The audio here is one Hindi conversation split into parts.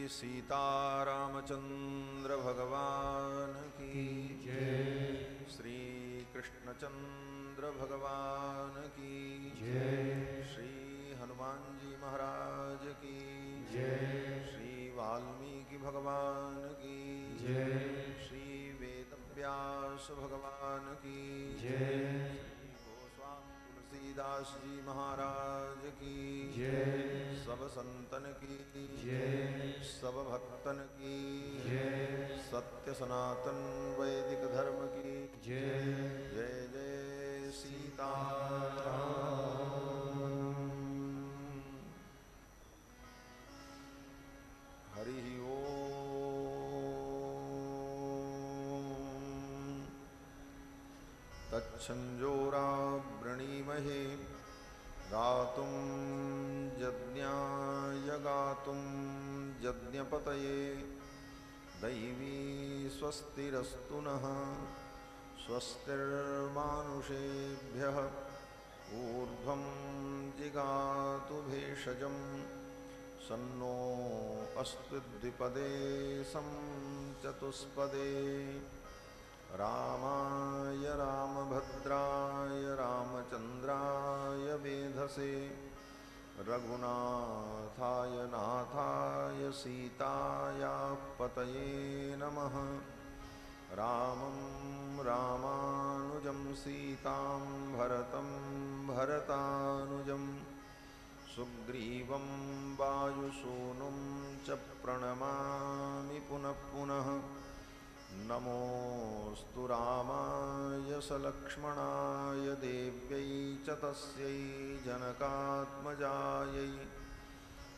सीतारामचंद्र भगवान की जय। श्री कृष्णचंद्र भगवान की जय। श्री हनुमान जी महाराज की जय। श्री वाल्मीकि भगवान की जय। श्री वेदव्यास भगवान की जय। तुलसीदास जी महाराज की जय। सब संतन की जय। सब भक्तन की जय। सत्य सनातन वैदिक धर्म की जय। जय जय सीताराम। हरि ओम। तच्छंजोरावृणीमहे गातुं यज्ञाय गातुं यज्ञपतये दैवी स्वस्तिरस्तु नः। स्वस्तिर्मानुषेभ्यः ऊर्ध्वं जिगातु भेषजं सन्नो अस्तु द्विपदे सं चतुष्पदे। रामाय रामभद्राय रामचंद्राय वेधसे रघुनाथाय नाथाय सीताया पतये नमः। रामं रामानुजं सीतां भरतं भरतानुजं सुग्रीवं वायुसूनुं च प्रणमामि पुनः पुनः। नमोऽस्तु रामाय सलक्ष्मणाय देव्यै च तस्यै जनकात्मजायै।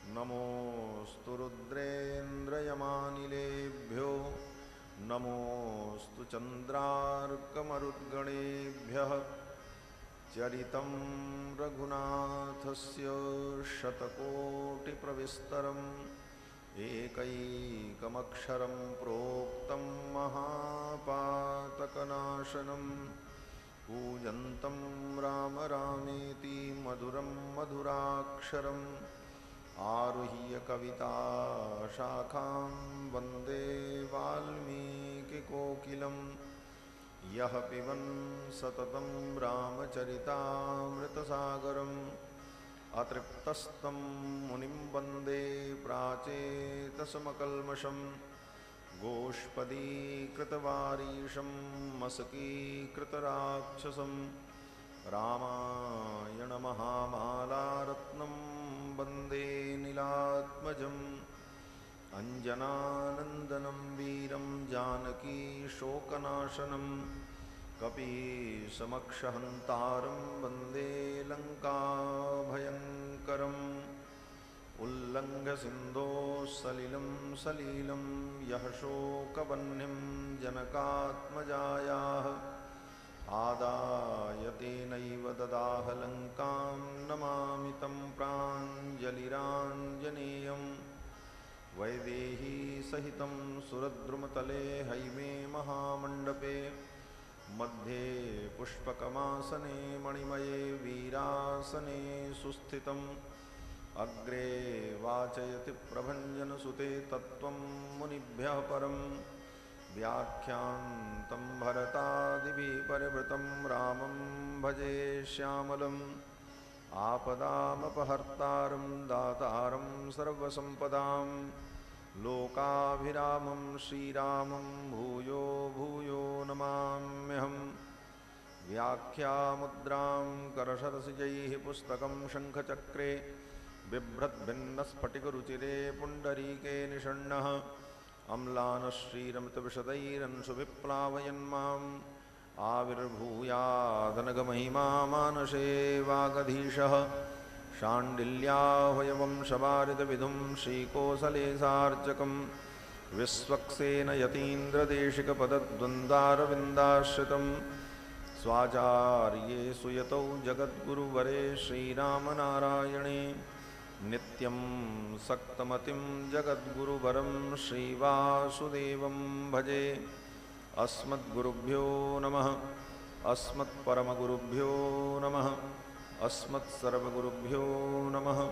नमोऽस्तु रुद्रेन्द्रयमानिलेभ्यो नमोऽस्तु चन्द्रार्कमरुद्गणेभ्यः। चरितं रघुनाथस्य शतकोटिप्रविस्तरम् एकैकमक्षरं प्रोक्तं महापातकनाशनं कूजन्तं राम रामेति मधुरं मधुराक्षरम् आरुह्य कविताशाखां वन्दे वाल्मीकिकोकिलं। यः पिबन् सततं रामचरितामृतसागरम् अतृप्तस्तं मुनिं वन्दे प्राचेतसमकल्मषं। गोष्पदीकृतवारीशं मसकीकृतराक्षसं रामायणमहामालारत्नं वन्दे नीलात्मजम्। अञ्जनानन्दनं वीरं जानकी शोकनाशनं कपीशमक्षहन्तारं वन्दे लङ्काभयङ्करम्। उल्लङ्घ्य सिन्धोः सलिलं सलीलं यः शोकवह्निं जनकात्मजायाः आदाय तेनैव ददाह लङ्कां। नमामि तं प्राञ्जलिराञ्जनेयम्। वैदेही सहितं सुरद्रुमतले हैमे महामण्डपे मध्ये पुष्पकमासने मणिमये वीरासने सुस्थितम्। अग्रे वाचयति प्रभञ्जनसुते तत्त्वं मुनिभ्यः परं। व्याख्यान्तं भरतादिभिः परिवृतं रामं भजे श्यामलम्। आपदामपहर्तारं दातारं सर्वसम्पदां लोकाभिरामं श्रीरामं भूयो भूयो नमाम्यहम्। व्याख्यामुद्रां करसरसिजैः पुस्तकं शङ्खचक्रे बिभ्रद्भिन्नस्फटिकरुचिरे पुण्डरीके निषण्णः अम्लानश्रीरमितविशदैरंशुविप्लावयन्माम्। आविर्भूयादनगमहिमा मानसे वागधीशः शाण्डिल्याह्वयवंशवारिदविधुं श्रीकोसलेसार्चकम्। विश्वक्सेन यतीन्द्रदेशिकपदद्वन्द्वारविन्दाश्रितम्। स्वाचार्ये सुयतौ जगद्गुरुवरे श्रीरामनारायणे नित्यं सक्तमतिं जगद्गुरुवरं श्रीवासुदेवं भजे। अस्मद्गुरुभ्यो नमः। अस्मत्परमगुरुभ्यो नमः। अस्मत्सर्वगुरुभ्यो नमः।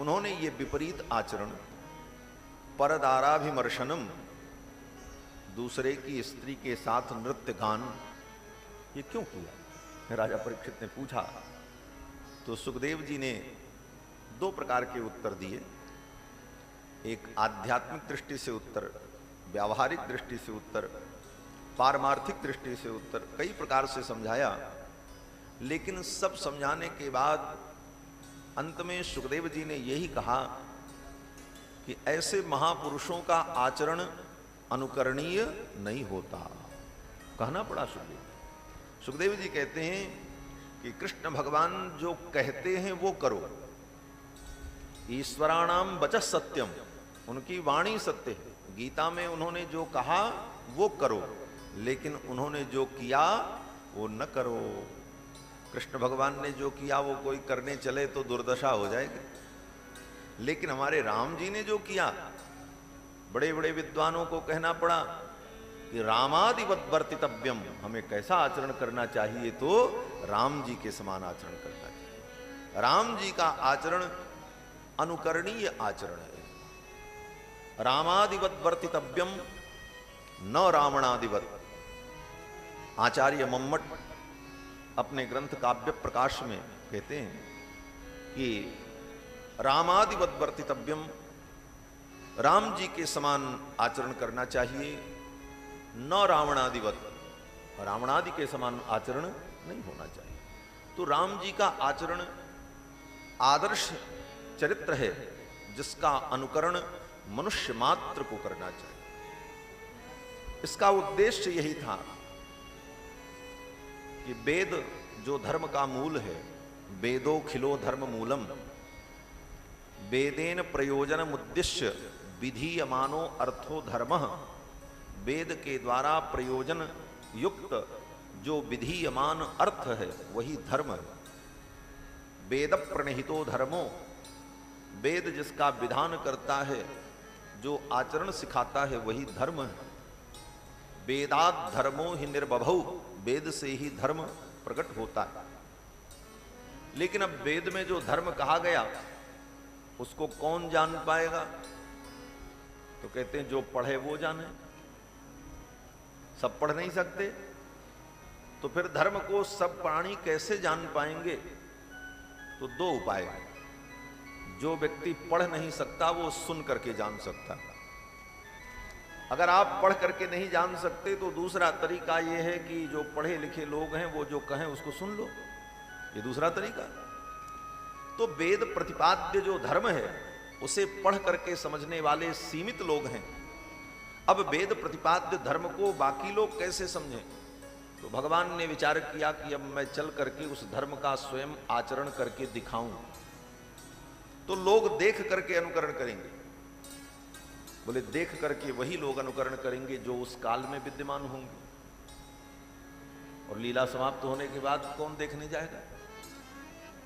उन्होंने ये विपरीत आचरण, परदाराभिमर्शनम, दूसरे की स्त्री के साथ नृत्य गान, ये क्यों किया? राजा परीक्षित ने पूछा। तो सुखदेव जी ने दो प्रकार के उत्तर दिए। एक आध्यात्मिक दृष्टि से उत्तर, व्यावहारिक दृष्टि से उत्तर, पारमार्थिक दृष्टि से उत्तर, कई प्रकार से समझाया। लेकिन सब समझाने के बाद अंत में सुखदेव जी ने यही कहा कि ऐसे महापुरुषों का आचरण अनुकरणीय नहीं होता। कहना पड़ा सुखदेव जी कहते हैं कि कृष्ण भगवान जो कहते हैं वो करो। ईश्वराणाम वचः सत्यम, उनकी वाणी सत्य है। गीता में उन्होंने जो कहा वो करो, लेकिन उन्होंने जो किया वो न करो। कृष्ण भगवान ने जो किया वो कोई करने चले तो दुर्दशा हो जाएगी। लेकिन हमारे राम जी ने जो किया, बड़े बड़े विद्वानों को कहना पड़ा कि रामादिवत वर्तितव्यम, हमें कैसा आचरण करना चाहिए? तो राम जी के समान आचरण करना चाहिए। राम जी का आचरण अनुकरणीय आचरण है। रामादिवत वर्तितव्यम न रावणादिवत। आचार्य मम्मट अपने ग्रंथ काव्य प्रकाश में कहते हैं कि रामादिवत वर्तितव्यम, राम जी के समान आचरण करना चाहिए, न रावणादिवत, रावणादि के समान आचरण नहीं होना चाहिए। तो राम जी का आचरण आदर्श चरित्र है, जिसका अनुकरण मनुष्य मात्र को करना चाहिए। इसका उद्देश्य यही था कि वेद जो धर्म का मूल है, वेदो खिलो धर्म मूलम, वेदेन प्रयोजनम उद्देश्य विधीयमानो अर्थो धर्मः, वेद के द्वारा प्रयोजन युक्त जो विधीयमान अर्थ है वही धर्म है। वेद प्रणहितो धर्मो, वेद जिसका विधान करता है, जो आचरण सिखाता है वही धर्म है। वेदात् धर्मो हि निर्बभौ, वेद से ही धर्म प्रकट होता है। लेकिन अब वेद में जो धर्म कहा गया उसको कौन जान पाएगा? तो कहते हैं जो पढ़े वो जाने। सब पढ़ नहीं सकते, तो फिर धर्म को सब प्राणी कैसे जान पाएंगे? तो दो उपाय हैं। जो व्यक्ति पढ़ नहीं सकता वो सुन करके जान सकता है। अगर आप पढ़ करके नहीं जान सकते तो दूसरा तरीका यह है कि जो पढ़े लिखे लोग हैं वो जो कहें उसको सुन लो, ये दूसरा तरीका। तो वेद प्रतिपाद्य जो धर्म है उसे पढ़ करके समझने वाले सीमित लोग हैं। अब वेद प्रतिपाद्य धर्म को बाकी लोग कैसे समझें? तो भगवान ने विचार किया कि अब मैं चल करके उस धर्म का स्वयं आचरण करके दिखाऊं, तो लोग देख करके अनुकरण करेंगे। बोले देख करके वही लोग अनुकरण करेंगे जो उस काल में विद्यमान होंगे, और लीला समाप्त होने के बाद कौन देखने जाएगा?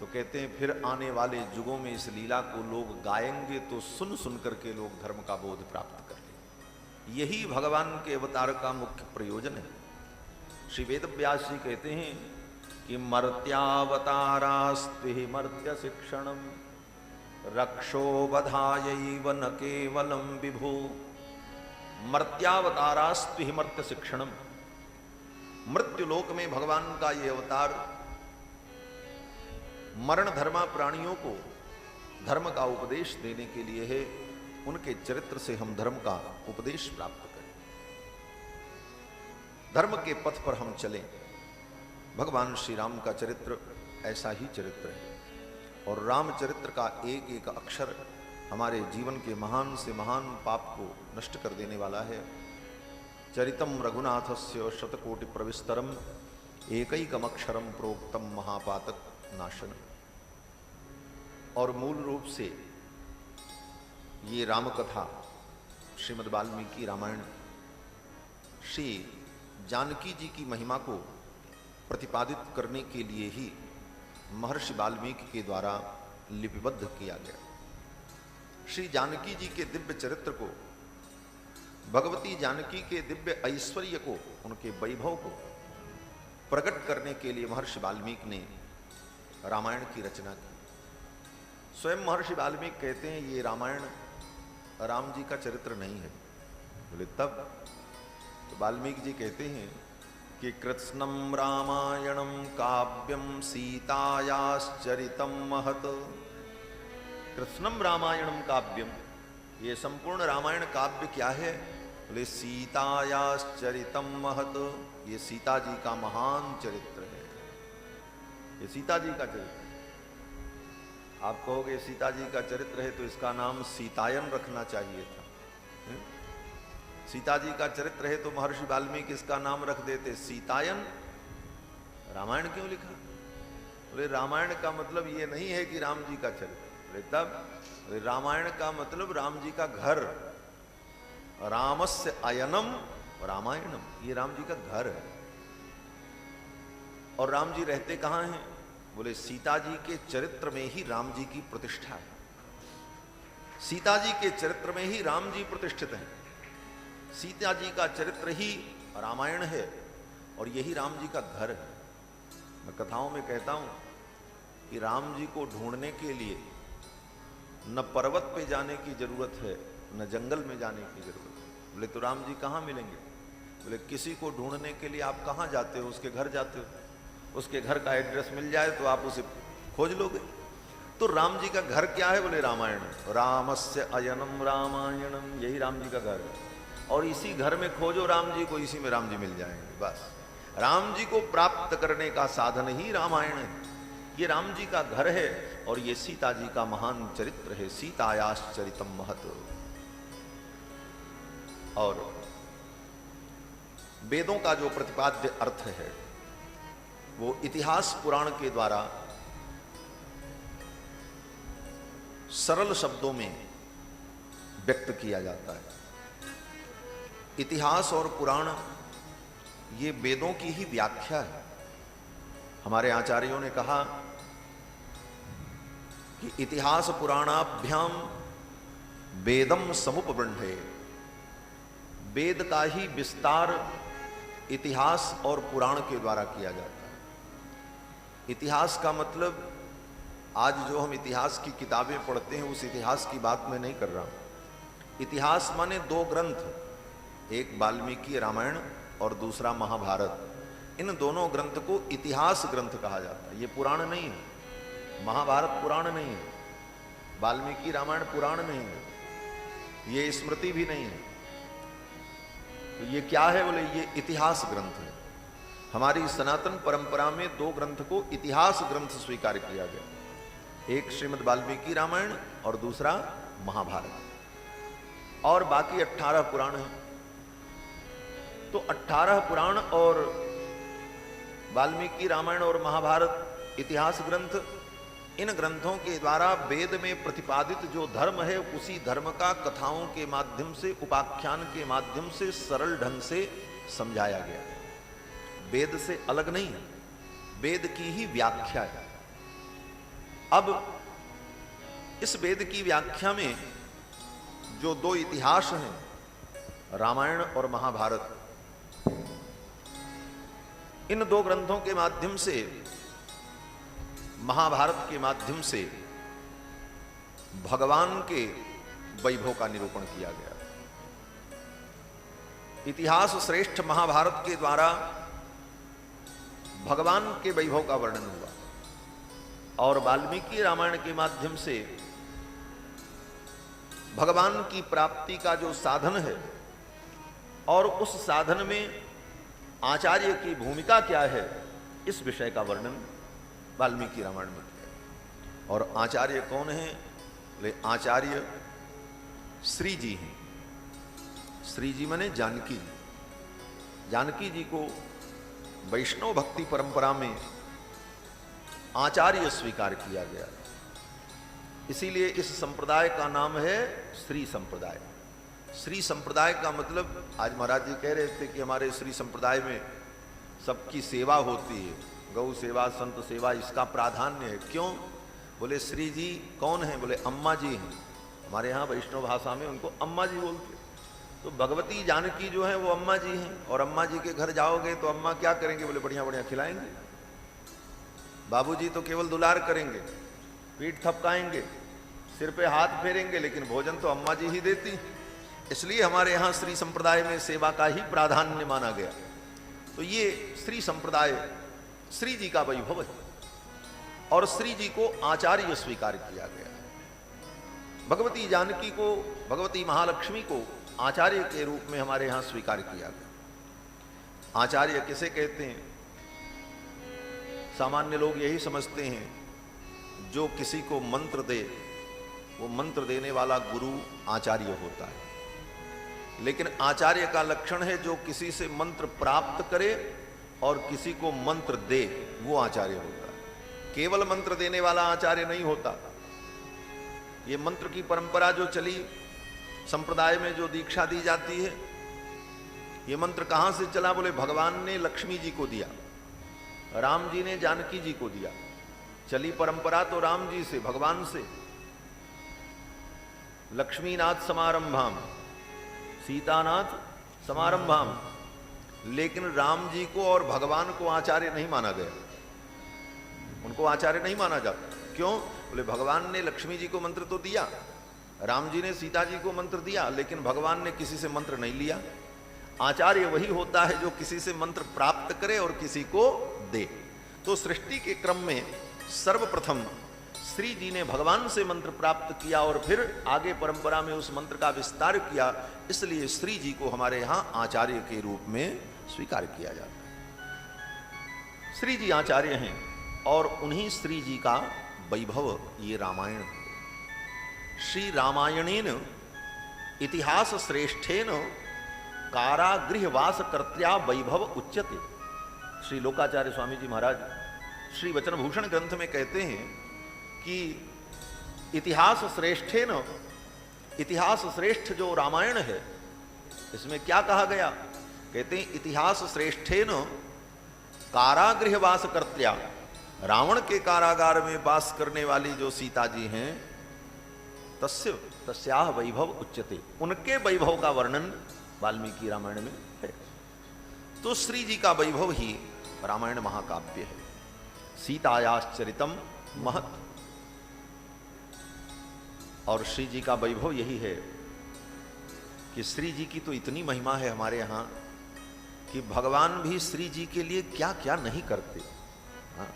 तो कहते हैं फिर आने वाले युगों में इस लीला को लोग गाएंगे तो सुन सुन करके लोग धर्म का बोध प्राप्त कर लेंगे। यही भगवान के अवतार का मुख्य प्रयोजन है। श्री वेद व्यास जी कहते हैं कि मर्त्यावतारास्त्विहि मर्त्य शिक्षणम रक्षो बधायैव न केवलम विभो। मर्त्यावतारास्त्विहि मर्त्य शिक्षणम, मृत्युलोक में भगवान का ये अवतार मरण धर्मा प्राणियों को धर्म का उपदेश देने के लिए है। उनके चरित्र से हम धर्म का उपदेश प्राप्त करें, धर्म के पथ पर हम चलें। भगवान श्री राम का चरित्र ऐसा ही चरित्र है, और रामचरित्र का एक एक अक्षर हमारे जीवन के महान से महान पाप को नष्ट कर देने वाला है। चरितम रघुनाथस्य शतकोटि प्रविस्तरम एकैकमक्षरम प्रोक्तम महापातक नाशन। और मूल रूप से ये रामकथा श्रीमद् वाल्मीकि रामायण श्री जानकी जी की महिमा को प्रतिपादित करने के लिए ही महर्षि वाल्मीकि के द्वारा लिपिबद्ध किया गया। श्री जानकी जी के दिव्य चरित्र को, भगवती जानकी के दिव्य ऐश्वर्य को, उनके वैभव को प्रकट करने के लिए महर्षि वाल्मीकि ने रामायण की रचना की। स्वयं महर्षि वाल्मीकि कहते हैं ये रामायण राम जी का चरित्र नहीं है। बोले तब? तो वाल्मीकि जी कहते हैं कि कृत्स्नम रामायणम काव्यम सीतायाश्चरितम महत। कृत्स्नम रामायणम काव्यम, ये संपूर्ण रामायण काव्य क्या है? बोले सीतायाश्चरितम महत, ये सीता जी का महान चरित्र है। ये सीता जी का चरित्र है। आप कहोगे सीता जी का चरित्र है तो इसका नाम सीतायन रखना चाहिए था। सीता जी का चरित्र है तो महर्षि वाल्मीकि इसका नाम रख देते सीतायन। रामायण क्यों लिखा? बोले रामायण का मतलब ये नहीं है कि राम जी का चरित्र। बोले तब? बोले रामायण का मतलब राम जी का घर। रामस्य अयनम रामायणम, ये राम जी का घर है। और राम जी रहते कहाँ हैं? बोले सीता जी के चरित्र में ही राम जी की प्रतिष्ठा है। सीता जी के चरित्र में ही राम जी प्रतिष्ठित हैं। सीता जी का चरित्र ही रामायण है और यही राम जी का घर है। मैं कथाओं में कहता हूं कि राम जी को ढूंढने के लिए न पर्वत पे जाने की जरूरत है न जंगल में जाने की जरूरत है। बोले तो राम जी कहाँ मिलेंगे? बोले किसी को ढूंढने के लिए आप कहाँ जाते हो? उसके घर जाते हो। उसके घर का एड्रेस मिल जाए तो आप उसे खोज लोगे। तो राम जी का घर क्या है? बोले रामायण। रामस्य अयनम रामायणम, यही राम जी का घर है। और इसी घर में खोजो राम जी को, इसी में राम जी मिल जाएंगे। बस राम जी को प्राप्त करने का साधन ही रामायण है। ये राम जी का घर है और ये सीता जी का महान चरित्र है। सीतायाश्चरितम महत। और वेदों का जो प्रतिपाद्य अर्थ है वो इतिहास पुराण के द्वारा सरल शब्दों में व्यक्त किया जाता है। इतिहास और पुराण ये वेदों की ही व्याख्या है। हमारे आचार्यों ने कहा कि इतिहास पुराणाभ्याम वेदम समुपबृंहे, वेद का ही विस्तार इतिहास और पुराण के द्वारा किया जाता है। इतिहास का मतलब आज जो हम इतिहास की किताबें पढ़ते हैं उस इतिहास की बात मैं नहीं कर रहा हूं। इतिहास माने दो ग्रंथ, एक वाल्मीकि रामायण और दूसरा महाभारत। इन दोनों ग्रंथ को इतिहास ग्रंथ कहा जाता है। ये पुराण नहीं है। महाभारत पुराण नहीं है, वाल्मीकि रामायण पुराण नहीं है, ये स्मृति भी नहीं है। तो ये क्या है? बोले ये इतिहास ग्रंथ है। हमारी सनातन परंपरा में दो ग्रंथ को इतिहास ग्रंथ स्वीकार किया गया, एक श्रीमद् वाल्मीकि रामायण और दूसरा महाभारत। और बाकी 18 पुराण हैं। तो 18 पुराण और वाल्मीकि रामायण और महाभारत इतिहास ग्रंथ, इन ग्रंथों के द्वारा वेद में प्रतिपादित जो धर्म है उसी धर्म का कथाओं के माध्यम से, उपाख्यान के माध्यम से सरल ढंग से समझाया गया। वेद से अलग नहीं है, वेद की ही व्याख्या है। अब इस वेद की व्याख्या में जो दो इतिहास हैं, रामायण और महाभारत, इन दो ग्रंथों के माध्यम से, महाभारत के माध्यम से भगवान के वैभव का निरूपण किया गया। इतिहास श्रेष्ठ महाभारत के द्वारा भगवान के वैभव का वर्णन हुआ और वाल्मीकि रामायण के माध्यम से भगवान की प्राप्ति का जो साधन है और उस साधन में आचार्य की भूमिका क्या है, इस विषय का वर्णन वाल्मीकि रामायण में किया। और आचार्य कौन है? बोले आचार्य श्री जी हैं। श्री जी माने जानकी जी। जानकी जी को वैष्णव भक्ति परंपरा में आचार्य स्वीकार किया गया, इसीलिए इस संप्रदाय का नाम है श्री संप्रदाय। श्री संप्रदाय का मतलब, आज महाराज जी कह रहे थे कि हमारे श्री संप्रदाय में सबकी सेवा होती है, गौ सेवा, संत सेवा, इसका प्राधान्य है। क्यों? बोले श्री जी कौन है? बोले अम्मा जी हैं। हमारे यहाँ वैष्णव भाषा में उनको अम्मा जी बोलते। तो भगवती जानकी जो है वो अम्मा जी हैं। और अम्मा जी के घर जाओगे तो अम्मा क्या करेंगे? बोले बढ़िया बढ़िया खिलाएंगे। बाबूजी तो केवल दुलार करेंगे, पीठ थपकाएंगे, सिर पे हाथ फेरेंगे, लेकिन भोजन तो अम्मा जी ही देती। इसलिए हमारे यहाँ श्री संप्रदाय में सेवा का ही प्राधान्य माना गया। तो ये श्री संप्रदाय श्री जी का वैभव है और श्री जी को आचार्य स्वीकार किया गया। भगवती जानकी को, भगवती महालक्ष्मी को आचार्य के रूप में हमारे यहाँ स्वीकार किया गया। आचार्य किसे कहते हैं? सामान्य लोग यही समझते हैं जो किसी को मंत्र दे वो मंत्र देने वाला गुरु आचार्य होता है, लेकिन आचार्य का लक्षण है जो किसी से मंत्र प्राप्त करे और किसी को मंत्र दे, वो आचार्य होता है। केवल मंत्र देने वाला आचार्य नहीं होता। ये मंत्र की परंपरा जो चली, संप्रदाय में जो दीक्षा दी जाती है, ये मंत्र कहां से चला? बोले भगवान ने लक्ष्मी जी को दिया, राम जी ने जानकी जी को दिया। चली परंपरा तो राम जी से, भगवान से। लक्ष्मीनाथ समारंभाम, सीतानाथ समारंभाम, लेकिन राम जी को और भगवान को आचार्य नहीं माना गया। उनको आचार्य नहीं माना जाता। क्यों? बोले भगवान ने लक्ष्मी जी को मंत्र तो दिया, राम जी ने सीता जी को मंत्र दिया, लेकिन भगवान ने किसी से मंत्र नहीं लिया। आचार्य वही होता है जो किसी से मंत्र प्राप्त करे और किसी को दे। तो सृष्टि के क्रम में सर्वप्रथम श्री जी ने भगवान से मंत्र प्राप्त किया और फिर आगे परंपरा में उस मंत्र का विस्तार किया। इसलिए श्री जी को हमारे यहां आचार्य के रूप में स्वीकार किया जाता है। श्री जी आचार्य हैं और उन्हीं श्री जी का वैभव ये रामायण है। श्री रामायणेन इतिहास श्रेष्ठेन कारागृहवास कर्त्या वैभव उच्यते। श्री लोकाचार्य स्वामी जी महाराज श्री वचन भूषण ग्रंथ में कहते हैं कि इतिहास श्रेष्ठेन, इतिहास श्रेष्ठ जो रामायण है, इसमें क्या कहा गया? कहते हैं इतिहास श्रेष्ठेन कारागृहवास कर्त्या, रावण के कारागार में वास करने वाली जो सीता जी हैं, तस्याह वैभव उच्यते, उनके वैभव का वर्णन वाल्मीकि रामायण में है। तो श्री जी का वैभव ही रामायण महाकाव्य है। सीतायाश्चरितम महत्, और श्री जी का वैभव यही है कि श्री जी की तो इतनी महिमा है हमारे यहाँ कि भगवान भी श्री जी के लिए क्या क्या नहीं करते। हाँ,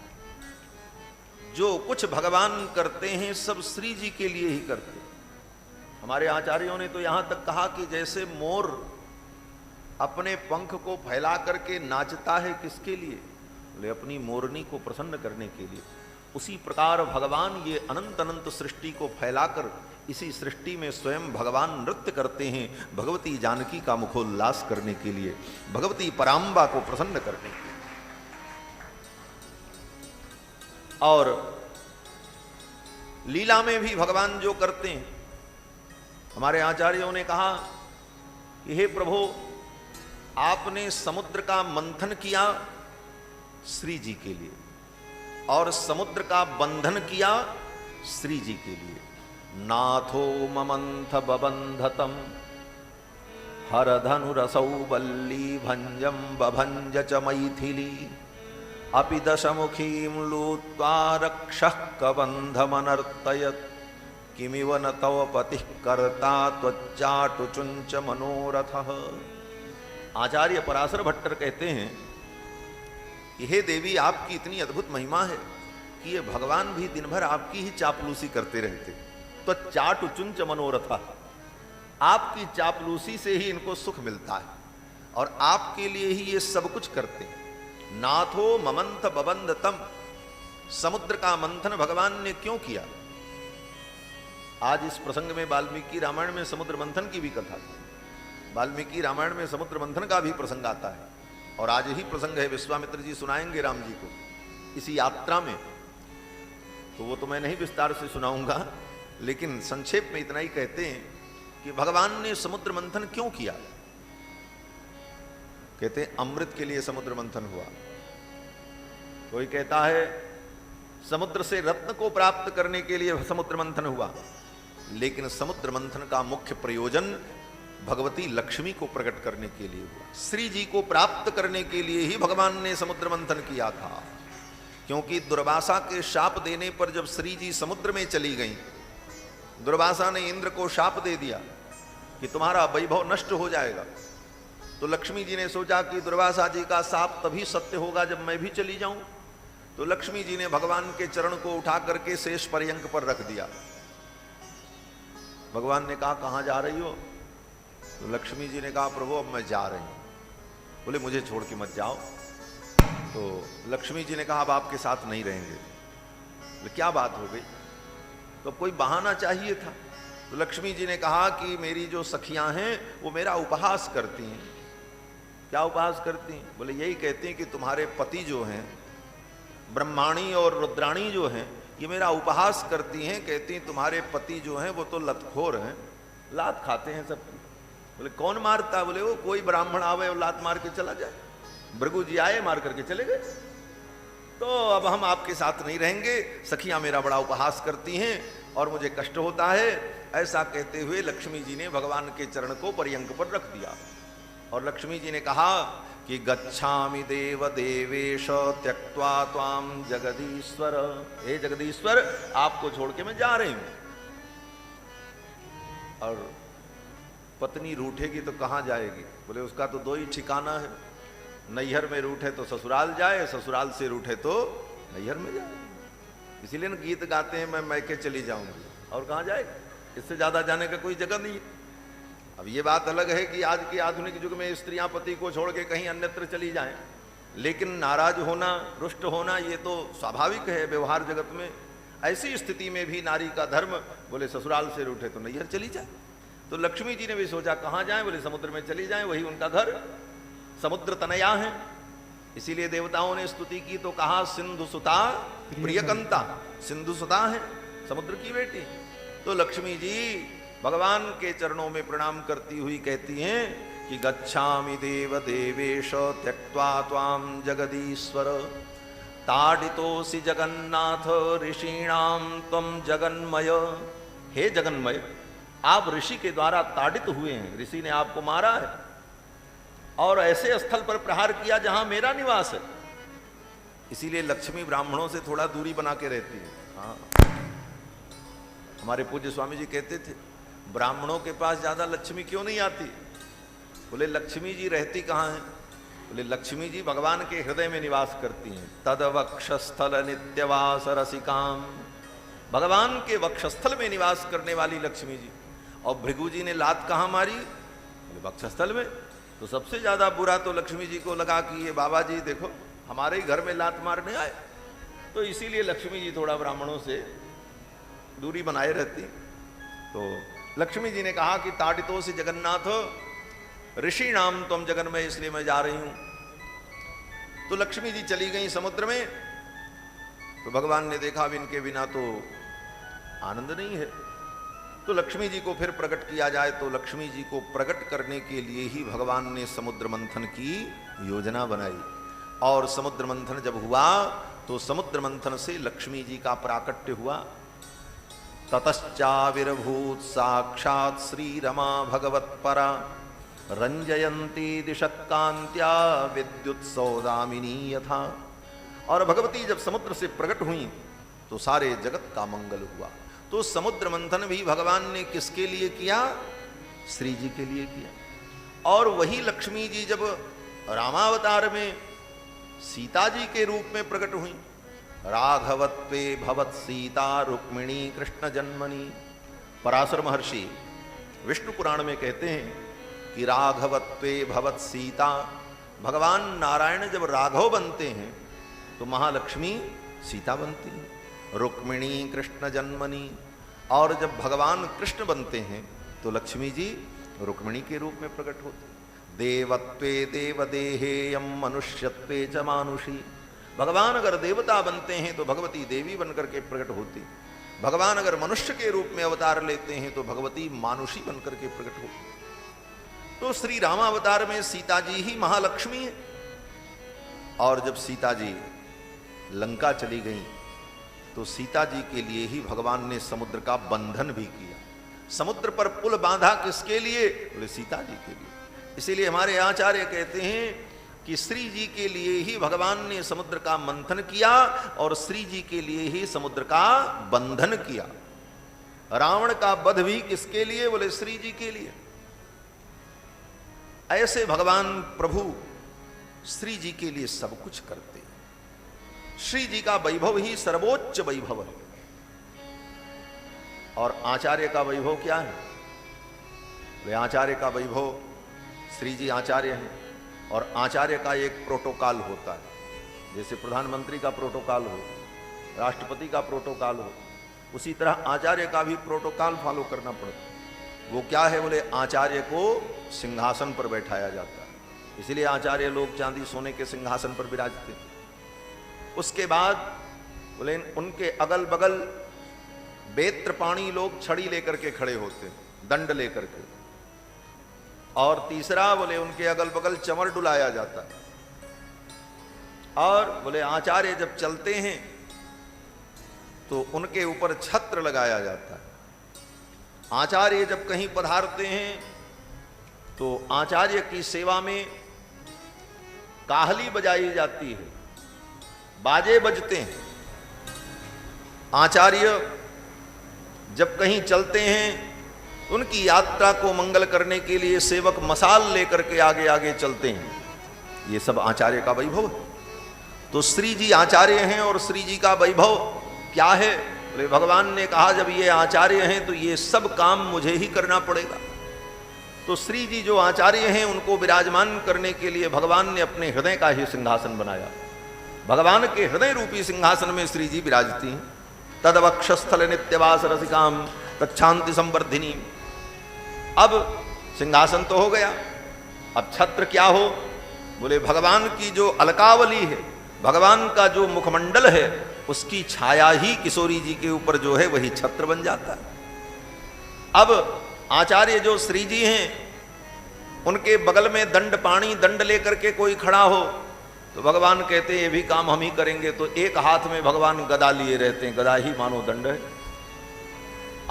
जो कुछ भगवान करते हैं सब श्री जी के लिए ही करते। हमारे आचार्यों ने तो यहां तक कहा कि जैसे मोर अपने पंख को फैला करके नाचता है, किसके लिए? बोले अपनी मोरनी को प्रसन्न करने के लिए। उसी प्रकार भगवान ये अनंत अनंत सृष्टि को फैलाकर इसी सृष्टि में स्वयं भगवान नृत्य करते हैं, भगवती जानकी का मुखोल्लास करने के लिए, भगवती पराम्बा को प्रसन्न करने के लिए। और लीला में भी भगवान जो करते हैं, हमारे आचार्यों ने कहा कि हे प्रभु, आपने समुद्र का मंथन किया श्री जी के लिए और समुद्र का बंधन किया श्री जी के लिए। नाथो ममंथ बबंधतम हरधनुरसौ वल्ली भंजम बभंज च मैथिली अपि दशमुखीं लूत्वा रक्षः कबंधमनर्तयत् किमिव न तव पतिः कर्ता त्वच्चाटुचुंच मनोरथः। आचार्य पराशर भट्टर कहते हैं कि हे देवी, आपकी इतनी अद्भुत महिमा है कि ये भगवान भी दिन भर आपकी ही चापलूसी करते रहते। तो चाटुचुंच मनोरथा, आपकी चापलूसी से ही इनको सुख मिलता है और आपके लिए ही ये सब कुछ करते हैं। नाथो ममंथ बबंधतम, समुद्र का मंथन भगवान ने क्यों किया? आज इस प्रसंग में वाल्मीकि रामायण में समुद्र मंथन की भी कथा है। वाल्मीकि रामायण में समुद्र मंथन का भी प्रसंग आता है और आज ही प्रसंग है। विश्वामित्र जी सुनाएंगे राम जी को इसी यात्रा में, तो वो तो मैं नहीं विस्तार से सुनाऊंगा, लेकिन संक्षेप में इतना ही कहते हैं कि भगवान ने समुद्र मंथन क्यों किया। कहते हैं अमृत के लिए समुद्र मंथन हुआ। कोई कहता है समुद्र से रत्न को प्राप्त करने के लिए समुद्र मंथन हुआ, लेकिन समुद्र मंथन का मुख्य प्रयोजन भगवती लक्ष्मी को प्रकट करने के लिए हुआ। श्री जी को प्राप्त करने के लिए ही भगवान ने समुद्र मंथन किया था। क्योंकि दुर्वासा के शाप देने पर जब श्री जी समुद्र में चली गईं दुर्वासा ने इंद्र को शाप दे दिया कि तुम्हारा वैभव नष्ट हो जाएगा। तो लक्ष्मी जी ने सोचा कि दुर्वासा जी का शाप तभी सत्य होगा जब मैं भी चली जाऊं। तो लक्ष्मी जी ने भगवान के चरण को उठा करके शेष पर्यंक पर रख दिया। भगवान ने कहा कहां जा रही हो? तो लक्ष्मी जी ने कहा प्रभु अब मैं जा रही हूं। बोले मुझे छोड़ के मत जाओ। तो लक्ष्मी जी ने कहा अब आपके साथ नहीं रहेंगे। बोले क्या बात हो गई? तो कोई बहाना चाहिए था। तो लक्ष्मी जी ने कहा कि मेरी जो सखियां हैं वो मेरा उपहास करती हैं। क्या उपहास करती हैं? बोले यही कहती हैं कि तुम्हारे पति जो हैं ब्रह्माणी और रुद्राणी जो हैं ये मेरा उपहास करती हैं, कहती हैं तुम्हारे पति जो हैं वो तो लतखोर हैं, लात खाते हैं सब। बोले कौन मारता? बोले वो कोई ब्राह्मण आवे और लात मार के चला जाए। भृगु जी आए, मार करके चले गए। तो अब हम आपके साथ नहीं रहेंगे, सखियां मेरा बड़ा उपहास करती हैं और मुझे कष्ट होता है। ऐसा कहते हुए लक्ष्मी जी ने भगवान के चरण को पर्यंक पर रख दिया और लक्ष्मी जी ने कहा कि गच्छामि देव देवेश त्यक्त्वा त्वाम जगदीश्वर। हे जगदीश्वर आपको छोड़ के मैं जा रही हूं। और पत्नी रूठेगी तो कहां जाएगी? बोले उसका तो दो ही ठिकाना है, नैहर में रूठे तो ससुराल जाए, ससुराल से रूठे तो नैहर में जाए। इसीलिए न गीत गाते हैं मैं मैके चली जाऊंगी। और कहां जाएगी? इससे ज्यादा जाने का कोई जगह नहीं है। अब ये बात अलग है कि आज के आधुनिक युग में स्त्रियां पति को छोड़ के कहीं अन्यत्र चली जाएं, लेकिन नाराज होना, रुष्ट होना ये तो स्वाभाविक है व्यवहार जगत में। ऐसी स्थिति में भी नारी का धर्म, बोले ससुराल से रूठे तो नैहर चली जाए। तो लक्ष्मी जी ने भी सोचा कहां जाएं? बोले समुद्र में चली जाएं, वही उनका घर, समुद्र तनया है। इसीलिए देवताओं ने स्तुति की तो कहा सिंधु सुता प्रियकंता, सिंधु सुता है समुद्र की बेटी। तो लक्ष्मी जी भगवान के चरणों में प्रणाम करती हुई कहती हैं कि गच्छामि देव देवेश त्यक्त्वा त्वाम जगदीश्वर ताडितोसि जगन्नाथ ऋषीणाम त्वम जगन्मय। हे जगन्मय आप ऋषि के द्वारा ताडित हुए हैं, ऋषि ने आपको मारा है और ऐसे स्थल पर प्रहार किया जहां मेरा निवास है। इसीलिए लक्ष्मी ब्राह्मणों से थोड़ा दूरी बना के रहती है। हाँ, हमारे पूज्य स्वामी जी कहते थे ब्राह्मणों के पास ज्यादा लक्ष्मी क्यों नहीं आती? बोले लक्ष्मी जी रहती कहाँ हैं? बोले लक्ष्मी जी भगवान के हृदय में निवास करती हैं। तद वक्षस्थल नित्यवास रसिकाम, भगवान के वक्षस्थल में निवास करने वाली लक्ष्मी जी। और भृगु जी ने लात कहाँ मारी? बोले वक्षस्थल में। तो सबसे ज्यादा बुरा तो लक्ष्मी जी को लगा कि ये बाबा जी देखो हमारे ही घर में लात मारने आए। तो इसीलिए लक्ष्मी जी थोड़ा ब्राह्मणों से दूरी बनाए रहती। तो लक्ष्मी जी ने कहा कि ताडितो से जगन्नाथ ऋषि नाम तुम जगन्मय, इसलिए मैं जा रही हूं। तो लक्ष्मी जी चली गई समुद्र में। तो भगवान ने देखा अब इनके बिना तो आनंद नहीं है। तो लक्ष्मी जी को फिर प्रकट किया जाए। तो लक्ष्मी जी को प्रकट करने के लिए ही भगवान ने समुद्र मंथन की योजना बनाई। और समुद्र मंथन जब हुआ तो समुद्र मंथन से लक्ष्मी जी का प्राकट्य हुआ। ततश्चाविर्भूत साक्षात् श्री रमा भगवत्परा रंजयंती दिशक्कांत्या विद्युत सौदामिनी यथा। और भगवती जब समुद्र से प्रकट हुई तो सारे जगत का मंगल हुआ। तो समुद्र मंथन भी भगवान ने किसके लिए किया? श्री जी के लिए किया। और वही लक्ष्मी जी जब रामावतार में सीता जी के रूप में प्रकट हुई, राघवत्वे भवत सीता रुक्मिणी कृष्ण जन्मनी। पराशर महर्षि विष्णु पुराण में कहते हैं कि राघवत्वे भवत सीता, भगवान नारायण जब राघव बनते हैं तो महालक्ष्मी सीता बनती है। रुक्मिणी कृष्ण जन्मनी, और जब भगवान कृष्ण बनते हैं तो लक्ष्मी जी रुक्मिणी के रूप में प्रकट होते। देवत्वे देवदेहेयम मनुष्यत्वे च मानुषी, भगवान अगर देवता बनते हैं तो भगवती देवी बनकर के प्रकट होती। भगवान अगर मनुष्य के रूप में अवतार लेते हैं तो भगवती मानुषी बनकर के प्रकट होती। तो श्री रामावतार में सीता जी ही महालक्ष्मी है। और जब सीता जी लंका चली गई तो सीता जी के लिए ही भगवान ने समुद्र का बंधन भी किया। समुद्र पर पुल बांधा किसके लिए? बोले सीता जी के लिए। इसीलिए हमारे आचार्य कहते हैं कि श्री जी के लिए ही भगवान ने समुद्र का मंथन किया और श्री जी के लिए ही समुद्र का बंधन किया। रावण का वध भी किसके लिए? बोले श्री जी के लिए। ऐसे भगवान प्रभु श्री जी के लिए सब कुछ करते हैं। श्री जी का वैभव ही सर्वोच्च वैभव है। और आचार्य का वैभव क्या है? वे आचार्य का वैभव, श्री जी आचार्य हैं और आचार्य का एक प्रोटोकॉल होता है। जैसे प्रधानमंत्री का प्रोटोकॉल हो, राष्ट्रपति का प्रोटोकॉल हो, उसी तरह आचार्य का भी प्रोटोकॉल फॉलो करना पड़ता है। वो क्या है? बोले आचार्य को सिंहासन पर बैठाया जाता है, इसलिए आचार्य लोग चांदी सोने के सिंहासन पर विराजते। उसके बाद बोले उनके अगल बगल बेत्रपाणी लोग छड़ी लेकर के खड़े होते, दंड लेकर के। और तीसरा बोले उनके अगल बगल चमर डुलाया जाता है। और बोले आचार्य जब चलते हैं तो उनके ऊपर छत्र लगाया जाता है। आचार्य जब कहीं पधारते हैं तो आचार्य की सेवा में काहली बजाई जाती है, बाजे बजते हैं। आचार्य जब कहीं चलते हैं उनकी यात्रा को मंगल करने के लिए सेवक मसाल लेकर के आगे आगे चलते हैं। ये सब आचार्य का वैभव है। तो श्री जी आचार्य हैं और श्री जी का वैभव क्या है? बोले भगवान ने कहा जब ये आचार्य हैं तो ये सब काम मुझे ही करना पड़ेगा। तो श्री जी जो आचार्य हैं उनको विराजमान करने के लिए भगवान ने अपने हृदय का ही सिंहासन बनाया। भगवान के हृदय रूपी सिंहासन में श्री जी विराजती हैं। तदवक्षस्थल नित्यवास रसिकाम तच्छांति संवर्धिनी। अब सिंहासन तो हो गया, अब छत्र क्या हो? बोले भगवान की जो अलकावली है, भगवान का जो मुखमंडल है, उसकी छाया ही किशोरी जी के ऊपर जो है वही छत्र बन जाता है। अब आचार्य जो श्री जी हैं उनके बगल में दंड पाणी दंड लेकर के कोई खड़ा हो तो भगवान कहते हैं ये भी काम हम ही करेंगे। तो एक हाथ में भगवान गदा लिए रहते हैं, गदा ही मानो दंड है।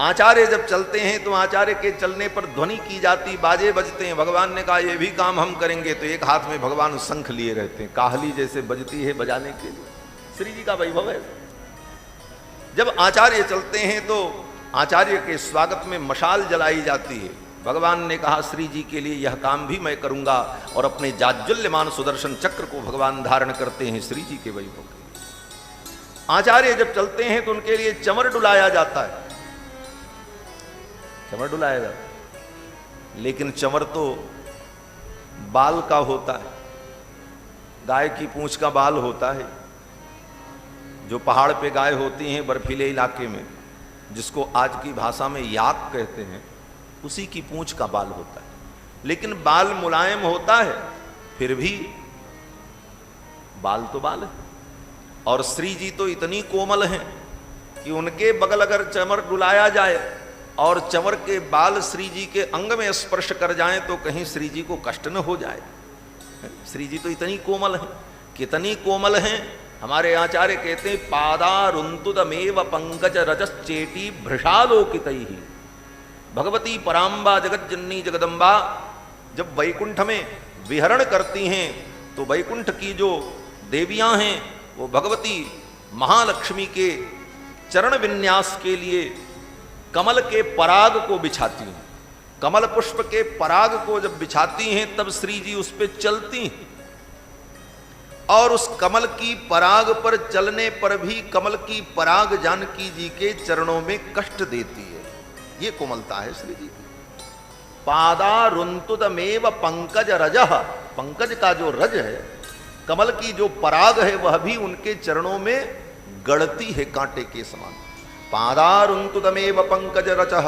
आचार्य जब चलते हैं तो आचार्य के चलने पर ध्वनि की जाती, बाजे बजते हैं। भगवान ने कहा ये भी काम हम करेंगे, तो एक हाथ में भगवान शंख लिए रहते हैं, काहली जैसे बजती है बजाने के लिए। श्री जी का वैभव है। जब आचार्य चलते हैं तो आचार्य के स्वागत में मशाल जलाई जाती है। भगवान ने कहा श्री जी के लिए यह काम भी मैं करूंगा, और अपने जाज्वल्यमान सुदर्शन चक्र को भगवान धारण करते हैं श्री जी के वैभव के लिए। आचार्य जब चलते हैं तो उनके लिए चमर डुलाया जाता है, चमर डुलाया जाता है। लेकिन चमर तो बाल का होता है, गाय की पूंछ का बाल होता है। जो पहाड़ पे गाय होती हैं बर्फीले इलाके में, जिसको आज की भाषा में याक कहते हैं, उसी की पूंछ का बाल होता है। लेकिन बाल मुलायम होता है, फिर भी बाल तो बाल है। और श्री जी तो इतनी कोमल हैं कि उनके बगल अगर चमर डुलाया जाए और चमर के बाल श्री जी के अंग में स्पर्श कर जाएं तो कहीं श्री जी को कष्ट न हो जाए। श्री जी तो इतनी कोमल हैं, कितनी कोमल हैं। हमारे आचार्य कहते हैं पादारुंतुदमेव पंकज रजश्चेटी भृषालोकितैः। भगवती पराम्बा जगज्जननी जगदम्बा जब वैकुंठ में विहरण करती हैं तो वैकुंठ की जो देवियां हैं वो भगवती महालक्ष्मी के चरण विन्यास के लिए कमल के पराग को बिछाती हैं। कमल पुष्प के पराग को जब बिछाती हैं तब श्री जी उस पर चलती हैं, और उस कमल की पराग पर चलने पर भी कमल की पराग जानकी जी के चरणों में कष्ट देती है। ये कोमलता है श्री जी। पादारुंतुदमेव पंकज रजः, पंकज का जो रज है, कमल की जो पराग है, वह भी उनके चरणों में गड़ती है कांटे के समान। पादारुंतुदमेव पंकज रजः।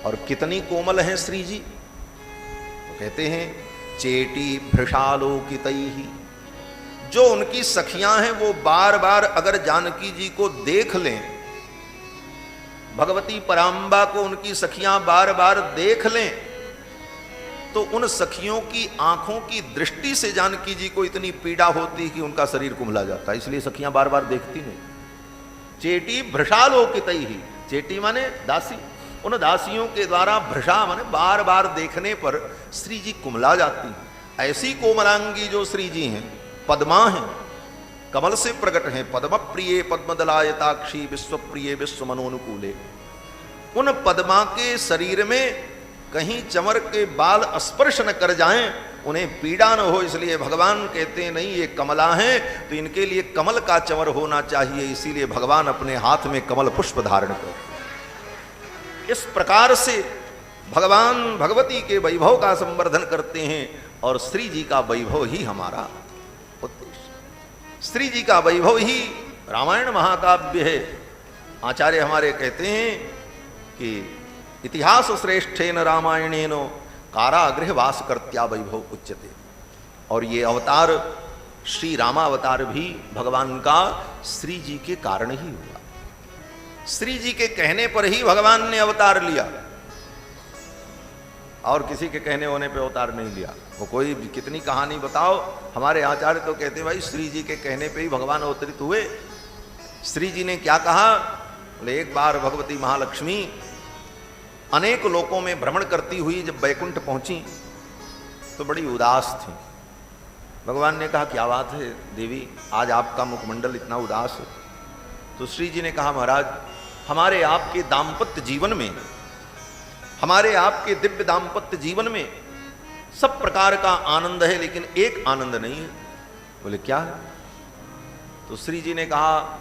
और कितनी कोमल है श्री जी। तो कहते हैं चेटी भृषालोकितैः। जो उनकी सखियां हैं वो बार बार अगर जानकी जी को देख लें, भगवती पराम्बा को उनकी सखियां बार बार देख लें, तो उन सखियों की आंखों की दृष्टि से जानकी जी को इतनी पीड़ा होती कि उनका शरीर कुम्हला जाता है। इसलिए सखियां बार बार देखती नहीं। चेटी भृषालोकितैः। चेटी माने दासी। उन दासियों के द्वारा भृषा माने बार बार देखने पर श्री जी कुम्हला जाती हैं। ऐसी कोमलांगी जो श्री जी हैं, पद्मा हैं, कमल से प्रकट हैं। पद्म प्रिय पद्मदलायताक्षी विश्व प्रिय विश्व मनोनुकूले। उन पद्मा के शरीर में कहीं चमर के बाल स्पर्श न कर जाएं, उन्हें पीड़ा न हो, इसलिए भगवान कहते हैं नहीं ये कमला हैं तो इनके लिए कमल का चमर होना चाहिए, इसीलिए भगवान अपने हाथ में कमल पुष्प धारण करते। इस प्रकार से भगवान भगवती के वैभव का संवर्धन करते हैं और श्री जी का वैभव ही हमारा उद्देश्य। श्री जी का वैभव ही रामायण महाकाव्य है। आचार्य हमारे कहते हैं कि इतिहास श्रेष्ठेन रामायणेन कारागृहवास कर्त्या वैभव उच्यते। और ये अवतार श्री रामावतार भी भगवान का श्री जी के कारण ही हुआ। श्री जी के कहने पर ही भगवान ने अवतार लिया, और किसी के कहने होने पे अवतार नहीं लिया। वो कोई कितनी कहानी बताओ, हमारे आचार्य तो कहते हैं भाई श्री जी के कहने पे ही भगवान अवतरित हुए। श्री जी ने क्या कहा, बोले एक बार भगवती महालक्ष्मी अनेक लोकों में भ्रमण करती हुई जब बैकुंठ पहुंची तो बड़ी उदास थी। भगवान ने कहा क्या बात है देवी, आज आपका मुखमंडल इतना उदास है। तो श्री जी ने कहा महाराज, हमारे आपके दाम्पत्य जीवन में, हमारे आपके दिव्य दाम्पत्य जीवन में सब प्रकार का आनंद है, लेकिन एक आनंद नहीं है। बोले क्या है? तो श्री जी ने कहा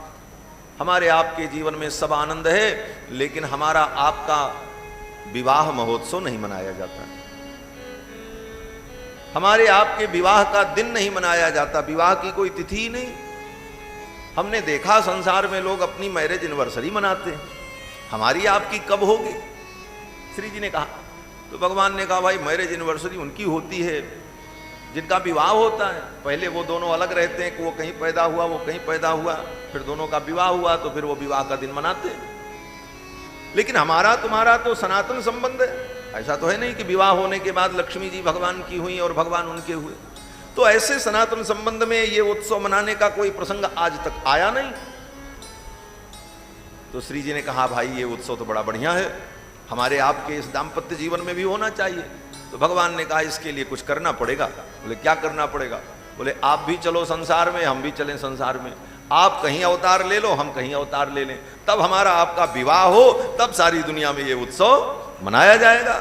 हमारे आपके जीवन में सब आनंद है, लेकिन हमारा आपका विवाह महोत्सव नहीं मनाया जाता, हमारे आपके विवाह का दिन नहीं मनाया जाता, विवाह की कोई तिथि ही नहीं। हमने देखा संसार में लोग अपनी मैरिज एनिवर्सरी मनाते हैं, हमारी आपकी कब होगी? श्री जी ने कहा, तो भगवान ने कहा भाई मैरिज एनिवर्सरी उनकी होती है जिनका विवाह होता है। पहले वो दोनों अलग रहते हैं कि वो कहीं पैदा हुआ, वो कहीं पैदा हुआ, फिर दोनों का विवाह हुआ तो फिर वो विवाह का दिन मनाते हैं। लेकिन हमारा तुम्हारा तो सनातन संबंध है। ऐसा तो है नहीं कि विवाह होने के बाद लक्ष्मी जी भगवान की हुई और भगवान उनके हुए। तो ऐसे सनातन संबंध में ये उत्सव मनाने का कोई प्रसंग आज तक आया नहीं। तो श्री जी ने कहा भाई ये उत्सव तो बड़ा बढ़िया है, हमारे आपके इस दाम्पत्य जीवन में भी होना चाहिए। तो भगवान ने कहा इसके लिए कुछ करना पड़ेगा। बोले क्या करना पड़ेगा? बोले आप भी चलो संसार में, हम भी चलें संसार में। आप कहीं अवतार ले लो, हम कहीं अवतार ले लें, तब हमारा आपका विवाह हो, तब सारी दुनिया में ये उत्सव मनाया जाएगा।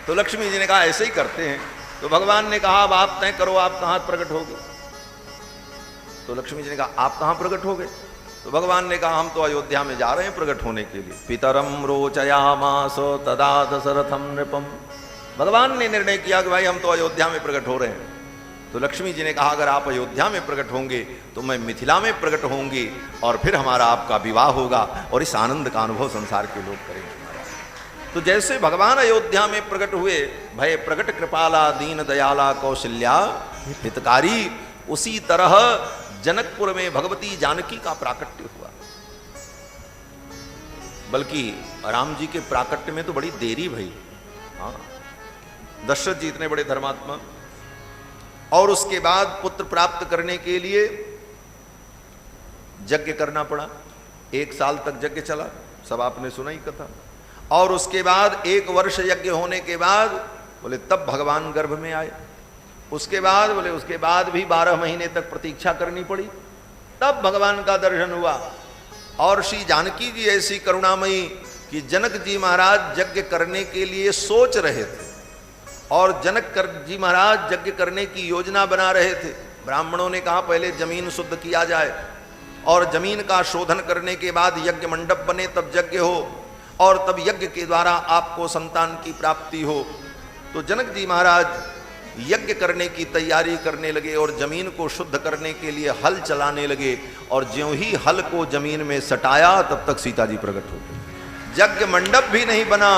तो लक्ष्मी जी ने कहा ऐसे ही करते हैं। तो भगवान ने कहा अब आप तय करो आप कहाँ प्रकट होगे। तो लक्ष्मी जी ने कहा आप कहाँ प्रकट होगे? तो भगवान ने कहा हम तो अयोध्या में जा रहे हैं प्रकट होने के लिए। पितरम रोचयामास तदा दशरथम नृपम। भगवान ने निर्णय किया कि भाई हम तो अयोध्या में प्रकट हो रहे हैं। तो लक्ष्मी जी ने कहा अगर आप अयोध्या में प्रकट होंगे तो मैं मिथिला में प्रकट होंगी, और फिर हमारा आपका विवाह होगा और इस आनंद का अनुभव संसार के लोग करेंगे। तो जैसे भगवान अयोध्या में प्रकट हुए, भय प्रकट कृपाला दीन दयाला कौशल्या हितकारी, उसी तरह जनकपुर में भगवती जानकी का प्राकट्य हुआ। बल्कि राम जी के प्राकट्य में तो बड़ी देरी भई। हाँ, दशरथ जी इतने बड़े धर्मात्मा, और उसके बाद पुत्र प्राप्त करने के लिए यज्ञ करना पड़ा। 1 साल तक यज्ञ चला, सब आपने सुना ही कथा। और उसके बाद 1 वर्ष यज्ञ होने के बाद बोले तब भगवान गर्भ में आए। उसके बाद बोले उसके बाद भी 12 महीने तक प्रतीक्षा करनी पड़ी, तब भगवान का दर्शन हुआ। और श्री जानकी जी ऐसी करुणामयी कि जनक जी महाराज यज्ञ करने के लिए सोच रहे थे, और जनक जी महाराज यज्ञ करने की योजना बना रहे थे। ब्राह्मणों ने कहा पहले जमीन शुद्ध किया जाए, और जमीन का शोधन करने के बाद यज्ञ मंडप बने, तब यज्ञ हो, और तब यज्ञ के द्वारा आपको संतान की प्राप्ति हो। तो जनक जी महाराज यज्ञ करने की तैयारी करने लगे और जमीन को शुद्ध करने के लिए हल चलाने लगे। और ज्यों ही हल को जमीन में सटाया तब तक सीता जी प्रकट हो गई। यज्ञ मंडप भी नहीं बना,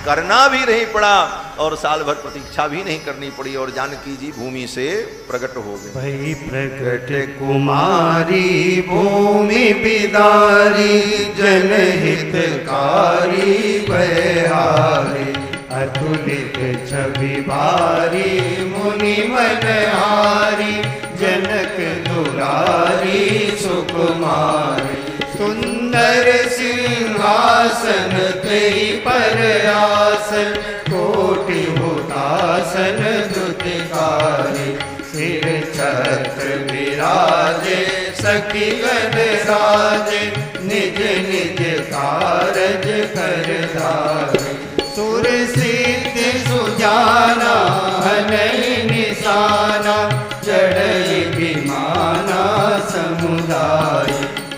करना भी नहीं पड़ा, और साल भर प्रतीक्षा भी नहीं करनी पड़ी, और जानकी जी भूमि से प्रकट हो गए। भई प्रकट कुमारी भूमि बिदारी, जनहितकारी बहारी, अतुलित छवि बारी मुनि मनहारी, जनक दुलारी सुकुमारी, सुंदर सिंहासन कई पर आसन, कोटि हुतासन दुतिकारी, सिर छत्र विराजे सखीगण राजे निज निज कारज कर धारे सुर सिद्ध सुजाना हनई निशाना चढ़ई विमाना समुदाय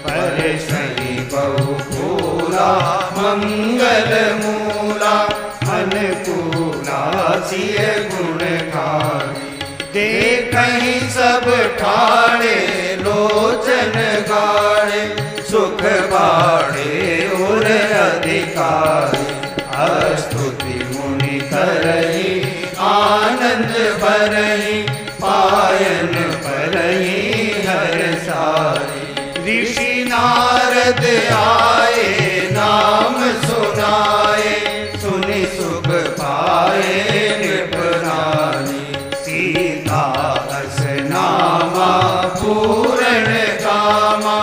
पर सही बहु पूरा मंगल मूला अनुकूला सिय गुणकारी देखहि सब ठाणे लोचन गाड़े सुख बाड़े और अधिकारी स्तुति मुनि करहि आनंद भरहि पायन परहि हर सारी ऋषि नारद आए नाम सुनाए सुनि सुख पाए नृपरानी सीता हस नामा पूर्ण कामा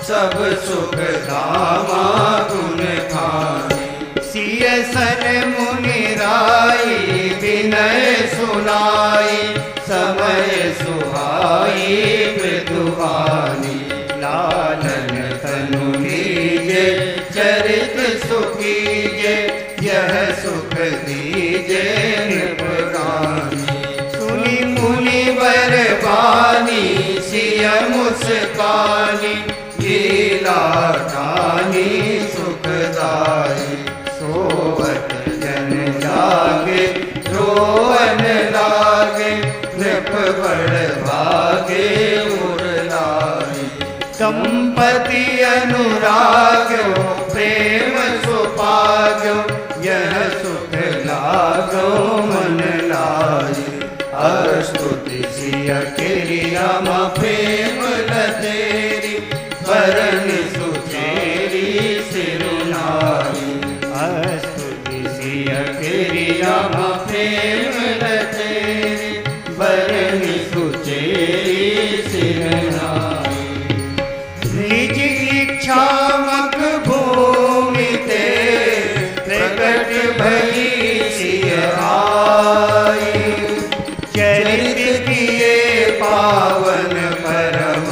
सब सुख धामा गुण खानी सिय सन मुनि राई विनय सुनाई समय सुहाई मृदुवानी लालन तनु लीजे चरित सुखीजे यह सुख दीजे नृपरानी सुनि मुनि वर बानी सिय मुस्कानी लीला ठानी सुखदाई सोवत जन जागे रोवन लागे नृप बड़ भागे उड़लाई दंपति अनुराग्यो प्रेम सुपाग्यो यह सुख लागो मन लाई स्तुति सिय किरियामा प्रेम लतेरी वरण सुचेरी सिरुनारी स्तुति सिय किरियामा प्रेम लतेरी वरण सुचेरी सिरुनारी निज इच्छा मख भूमि ते प्रकट भई सिय आई चरित किए पावन परम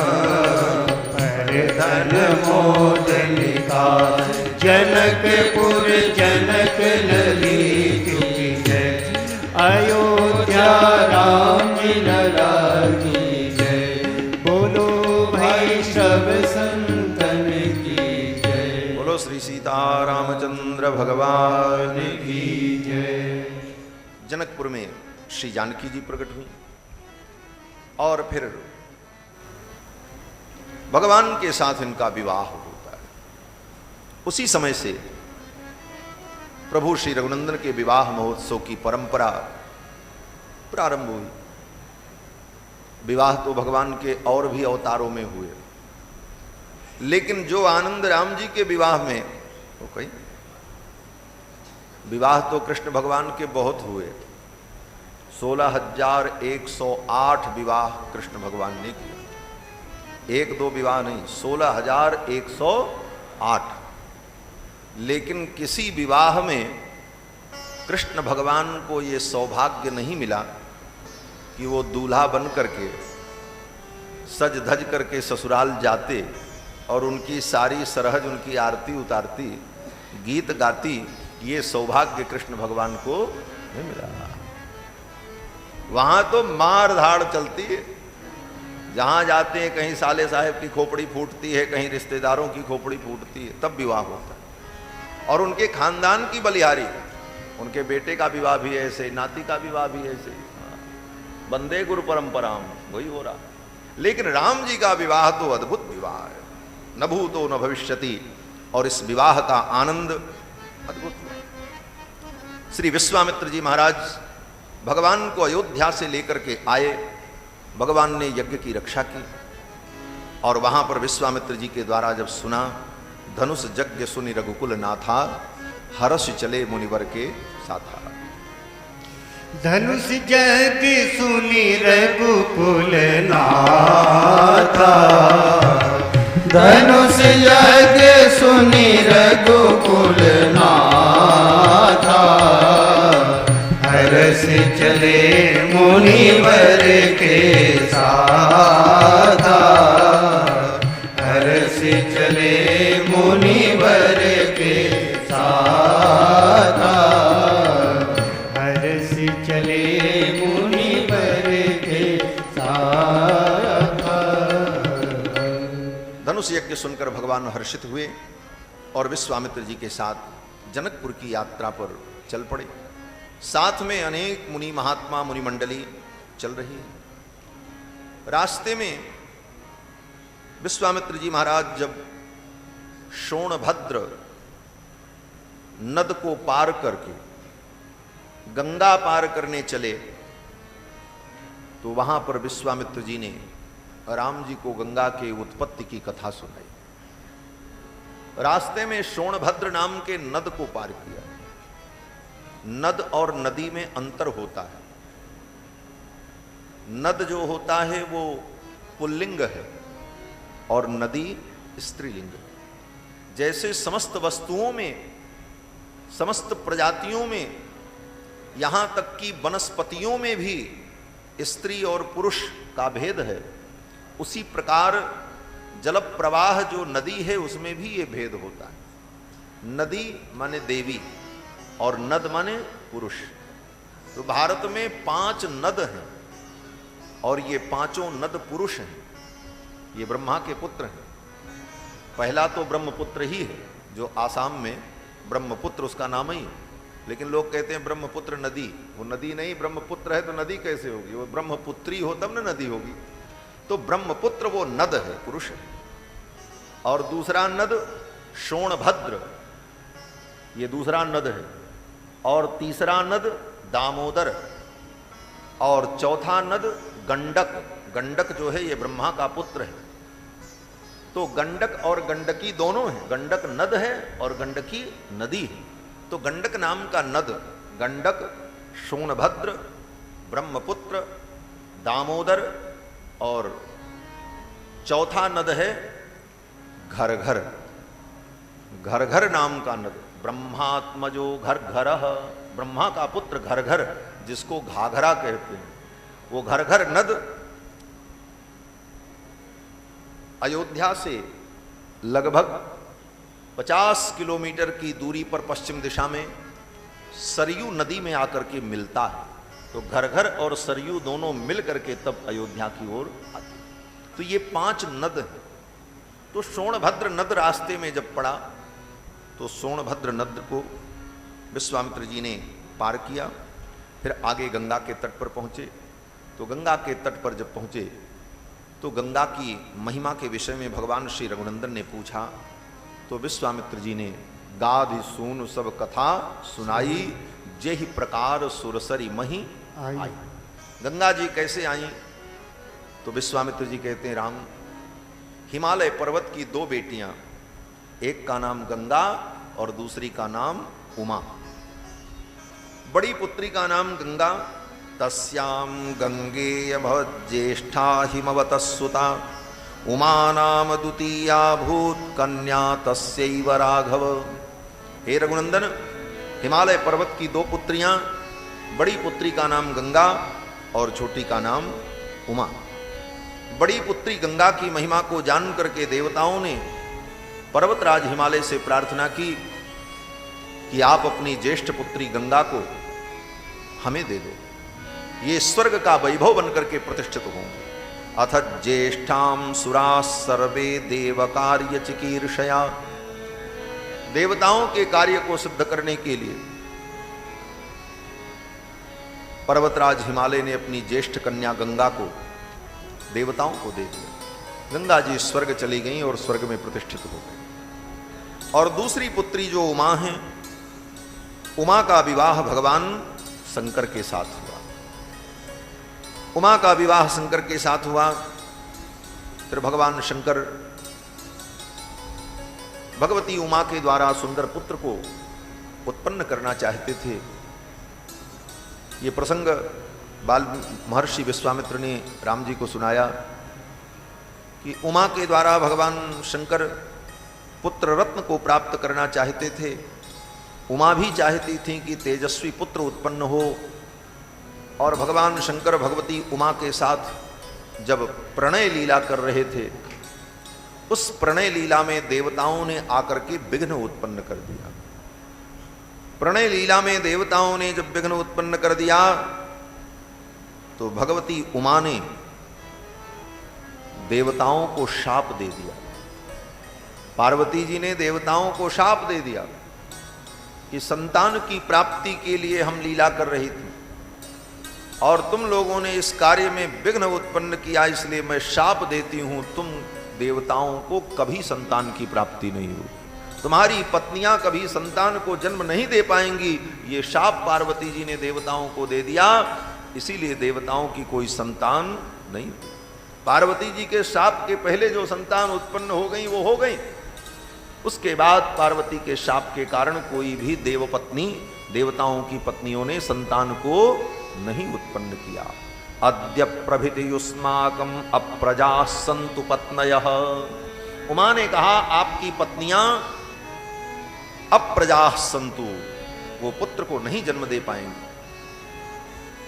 पर धन मोद निकाल जनकपुर जनक लली की जय अयोध्या राम लला की जय बोलो भाई सब संतन की जय बोलो श्री सीता रामचंद्र भगवान की जय। जनकपुर में श्री जानकी जी प्रकट हुई और फिर भगवान के साथ इनका विवाह होता है। उसी समय से प्रभु श्री रघुनंदन के विवाह महोत्सव की परंपरा प्रारंभ हुई। विवाह तो भगवान के और भी अवतारों में हुए, लेकिन जो आनंद राम जी के विवाह में वो कहीं विवाह तो कृष्ण भगवान के बहुत हुए। 16,108 विवाह कृष्ण भगवान ने किया, एक दो विवाह नहीं, 16,108। लेकिन किसी विवाह में कृष्ण भगवान को ये सौभाग्य नहीं मिला कि वो दूल्हा बन करके सज धज करके ससुराल जाते और उनकी सारी सरहज उनकी आरती उतारती, गीत गाती। ये सौभाग्य कृष्ण भगवान को नहीं मिला। वहां तो मार धाड़ चलती है, जहां जाते हैं कहीं साले साहेब की खोपड़ी फूटती है, कहीं रिश्तेदारों की खोपड़ी फूटती है, तब विवाह होता है। और उनके खानदान की बलिहारी, उनके बेटे का विवाह भी ऐसे, नाती का विवाह भी ऐसे, बंदे गुरु परंपराम वही हो रहा। लेकिन राम जी का विवाह तो अद्भुत विवाह है, न भूतो न भविष्यति, और इस विवाह का आनंद अद्भुत हुआ। श्री विश्वामित्र जी महाराज भगवान को अयोध्या से लेकर के आए। भगवान ने यज्ञ की रक्षा की और वहां पर विश्वामित्र जी के द्वारा जब सुना, धनुष यज्ञ सुनि रघुकुल नाथा, हर्ष चले मुनिवर के साथा। धनुष यज्ञ सुनि रघुकुल नाथा, धनुष यज्ञ सुनि रघुकुल नाथा, हर्ष चले मुनिवर के साथा। गाथा, हर्ष चले मुनि वर के साथ। धनुष यज्ञ सुनकर भगवान हर्षित हुए और विश्वामित्र जी के साथ जनकपुर की यात्रा पर चल पड़े। साथ में अनेक मुनि महात्मा मुनि मंडली चल रही है। रास्ते में विश्वामित्र जी महाराज जब शोणभद्र नद को पार करके गंगा पार करने चले तो वहां पर विश्वामित्र जी ने राम जी को गंगा के उत्पत्ति की कथा सुनाई। रास्ते में शोणभद्र नाम के नद को पार किया। नद और नदी में अंतर होता है। नद जो होता है वो पुल्लिंग है और नदी स्त्रीलिंग है। जैसे समस्त वस्तुओं में, समस्त प्रजातियों में, यहां तक कि वनस्पतियों में भी स्त्री और पुरुष का भेद है, उसी प्रकार जल प्रवाह जो नदी है उसमें भी ये भेद होता है। नदी माने देवी और नद माने पुरुष। तो भारत में 5 नद हैं और ये 5 नद पुरुष हैं। ये ब्रह्मा के पुत्र हैं। पहला तो ब्रह्मपुत्र ही है, जो आसाम में ब्रह्मपुत्र उसका नाम ही है। लेकिन लोग कहते हैं ब्रह्मपुत्र नदी, वो नदी नहीं, ब्रह्मपुत्र है तो नदी कैसे होगी? वो ब्रह्मपुत्री हो तब ना नदी होगी। तो ब्रह्मपुत्र वो नद है, पुरुष है। और दूसरा नद शोणभद्र, ये दूसरा नद है। और तीसरा नद दामोदर और चौथा नद गंडक। गंडक जो है ये ब्रह्मा का पुत्र है। तो गंडक और गंडकी दोनों हैं। गंडक नद है और गंडकी नदी है। तो गंडक नाम का नद, गंडक, शोणभद्र, ब्रह्मपुत्र, दामोदर और चौथा नद है घरघर। घरघर नाम का नद, ब्रह्मात्मजो घरघरः, ब्रह्मा का पुत्र घरघर, जिसको घाघरा कहते हैं। वो घरघर नद अयोध्या से लगभग 50 किलोमीटर की दूरी पर पश्चिम दिशा में सरयू नदी में आकर के मिलता है। तो घरघर और सरयू दोनों मिल करके तब अयोध्या की ओर आते। तो ये 5 नद हैं। तो शोणभद्र नद रास्ते में जब पड़ा तो सोनभद्र नद को विश्वामित्र जी ने पार किया। फिर आगे गंगा के तट पर पहुँचे। तो गंगा के तट पर जब पहुँचे तो गंगा की महिमा के विषय में भगवान श्री रघुनंदन ने पूछा। तो विश्वामित्र जी ने गाधि सून सब कथा सुनाई, जेहि प्रकार सुरसरी मही आई। गंगा जी कैसे आई? तो विश्वामित्र जी कहते हैं, राम, हिमालय पर्वत की 2 बेटियां, एक का नाम गंगा और दूसरी का नाम उमा। बड़ी पुत्री का नाम गंगा, तस्याम गंगेय ज्येष्ठा हिमवतः सुता, उमा नाम द्वितीया भूत कन्या तस्यैव राघव। हे रघुनंदन, हिमालय पर्वत की 2 पुत्रियां, बड़ी पुत्री का नाम गंगा और छोटी का नाम उमा। बड़ी पुत्री गंगा की महिमा को जान करके देवताओं ने पर्वतराज हिमालय से प्रार्थना की कि आप अपनी ज्येष्ठ पुत्री गंगा को हमें दे दो, ये स्वर्ग का वैभव बनकर के प्रतिष्ठित होंगे। अथ ज्येष्ठाम सुरा सर्वे देव कार्य चिकीर्षया। देवताओं के कार्य को सिद्ध करने के लिए पर्वतराज हिमालय ने अपनी ज्येष्ठ कन्या गंगा को देवताओं को दे दिया। गंगा जी स्वर्ग चली गई और स्वर्ग में प्रतिष्ठित हो गई। और दूसरी पुत्री जो उमा है, उमा का विवाह भगवान शंकर के साथ हुआ। उमा का विवाह शंकर के साथ हुआ। फिर भगवान शंकर भगवती उमा के द्वारा सुंदर पुत्र को उत्पन्न करना चाहते थे। ये प्रसंग बाल महर्षि विश्वामित्र ने राम जी को सुनाया कि उमा के द्वारा भगवान शंकर पुत्र रत्न को प्राप्त करना चाहते थे। उमा भी चाहती थी कि तेजस्वी पुत्र उत्पन्न हो। और भगवान शंकर भगवती उमा के साथ जब प्रणय लीला कर रहे थे, उस प्रणय लीला में देवताओं ने आकर के विघ्न उत्पन्न कर दिया। प्रणय लीला में देवताओं ने जब विघ्न उत्पन्न कर दिया तो भगवती उमा ने देवताओं को शाप दे दिया। पार्वती जी ने देवताओं को शाप दे दिया कि संतान की प्राप्ति के लिए हम लीला कर रही थी और तुम लोगों ने इस कार्य में विघ्न उत्पन्न किया, इसलिए मैं शाप देती हूं, तुम देवताओं को कभी संतान की प्राप्ति नहीं होगी, तुम्हारी पत्नियां कभी संतान को जन्म नहीं दे पाएंगी। ये शाप पार्वती जी ने देवताओं को दे दिया, इसीलिए देवताओं की कोई संतान नहीं। पार्वती जी के शाप के पहले जो संतान उत्पन्न हो गई वो हो गई, उसके बाद पार्वती के शाप के कारण कोई भी देवपत्नी, देवताओं की पत्नियों ने संतान को नहीं उत्पन्न किया। अद्य प्रभृति युष्माकम अप्रजा संतु पत्नयः। उमा ने कहा आपकी पत्नियां अप्रजा संतु, वो पुत्र को नहीं जन्म दे पाएंगी,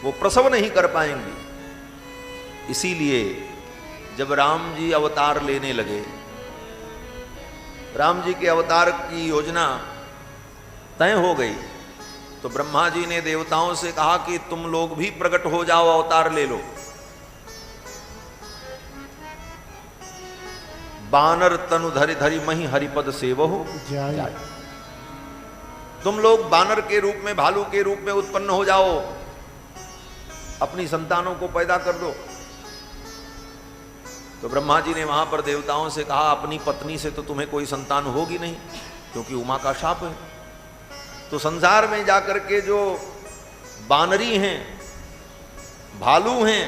वो प्रसव नहीं कर पाएंगी। इसीलिए जब राम जी अवतार लेने लगे, राम जी के अवतार की योजना तय हो गई, तो ब्रह्मा जी ने देवताओं से कहा कि तुम लोग भी प्रकट हो जाओ, अवतार ले लो। बानर तनु धरि धरि मही हरिपद सेवहु जाय। तुम लोग बानर के रूप में, भालू के रूप में उत्पन्न हो जाओ, अपनी संतानों को पैदा कर दो। तो ब्रह्मा जी ने वहां पर देवताओं से कहा अपनी पत्नी से तो तुम्हें कोई संतान होगी नहीं, क्योंकि उमा का शाप है। तो संसार में जाकर के जो बानरी हैं, भालू हैं,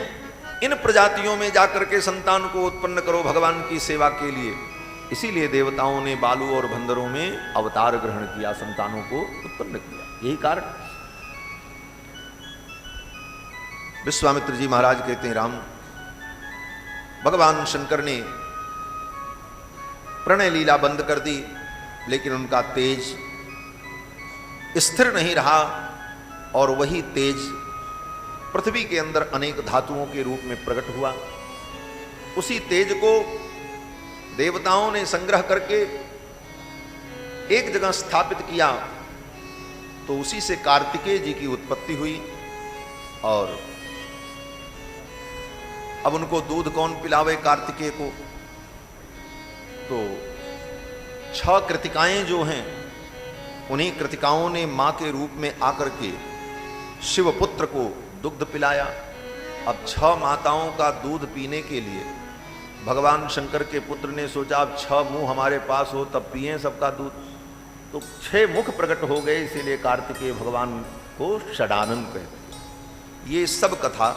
इन प्रजातियों में जाकर के संतान को उत्पन्न करो भगवान की सेवा के लिए। इसीलिए देवताओं ने बालू और बंदरों में अवतार ग्रहण किया, संतानों को उत्पन्न किया, यही कारण। विश्वामित्र जी महाराज कहते हैं राम, भगवान शंकर ने प्रणय लीला बंद कर दी, लेकिन उनका तेज स्थिर नहीं रहा और वही तेज पृथ्वी के अंदर अनेक धातुओं के रूप में प्रकट हुआ। उसी तेज को देवताओं ने संग्रह करके एक जगह स्थापित किया, तो उसी से कार्तिकेय जी की उत्पत्ति हुई। और अब उनको दूध कौन पिलावे कार्तिकेय को? तो 6 कृतिकाएं जो हैं, उन्हीं कृतिकाओं ने मां के रूप में आकर के शिवपुत्र को दुग्ध पिलाया। अब 6 माताओं का दूध पीने के लिए भगवान शंकर के पुत्र ने सोचा अब 6 मुंह हमारे पास हो तब पिए सबका दूध। तो 6 मुख प्रकट हो गए, इसीलिए कार्तिकेय भगवान को षडानन कहते हैं। ये सब कथा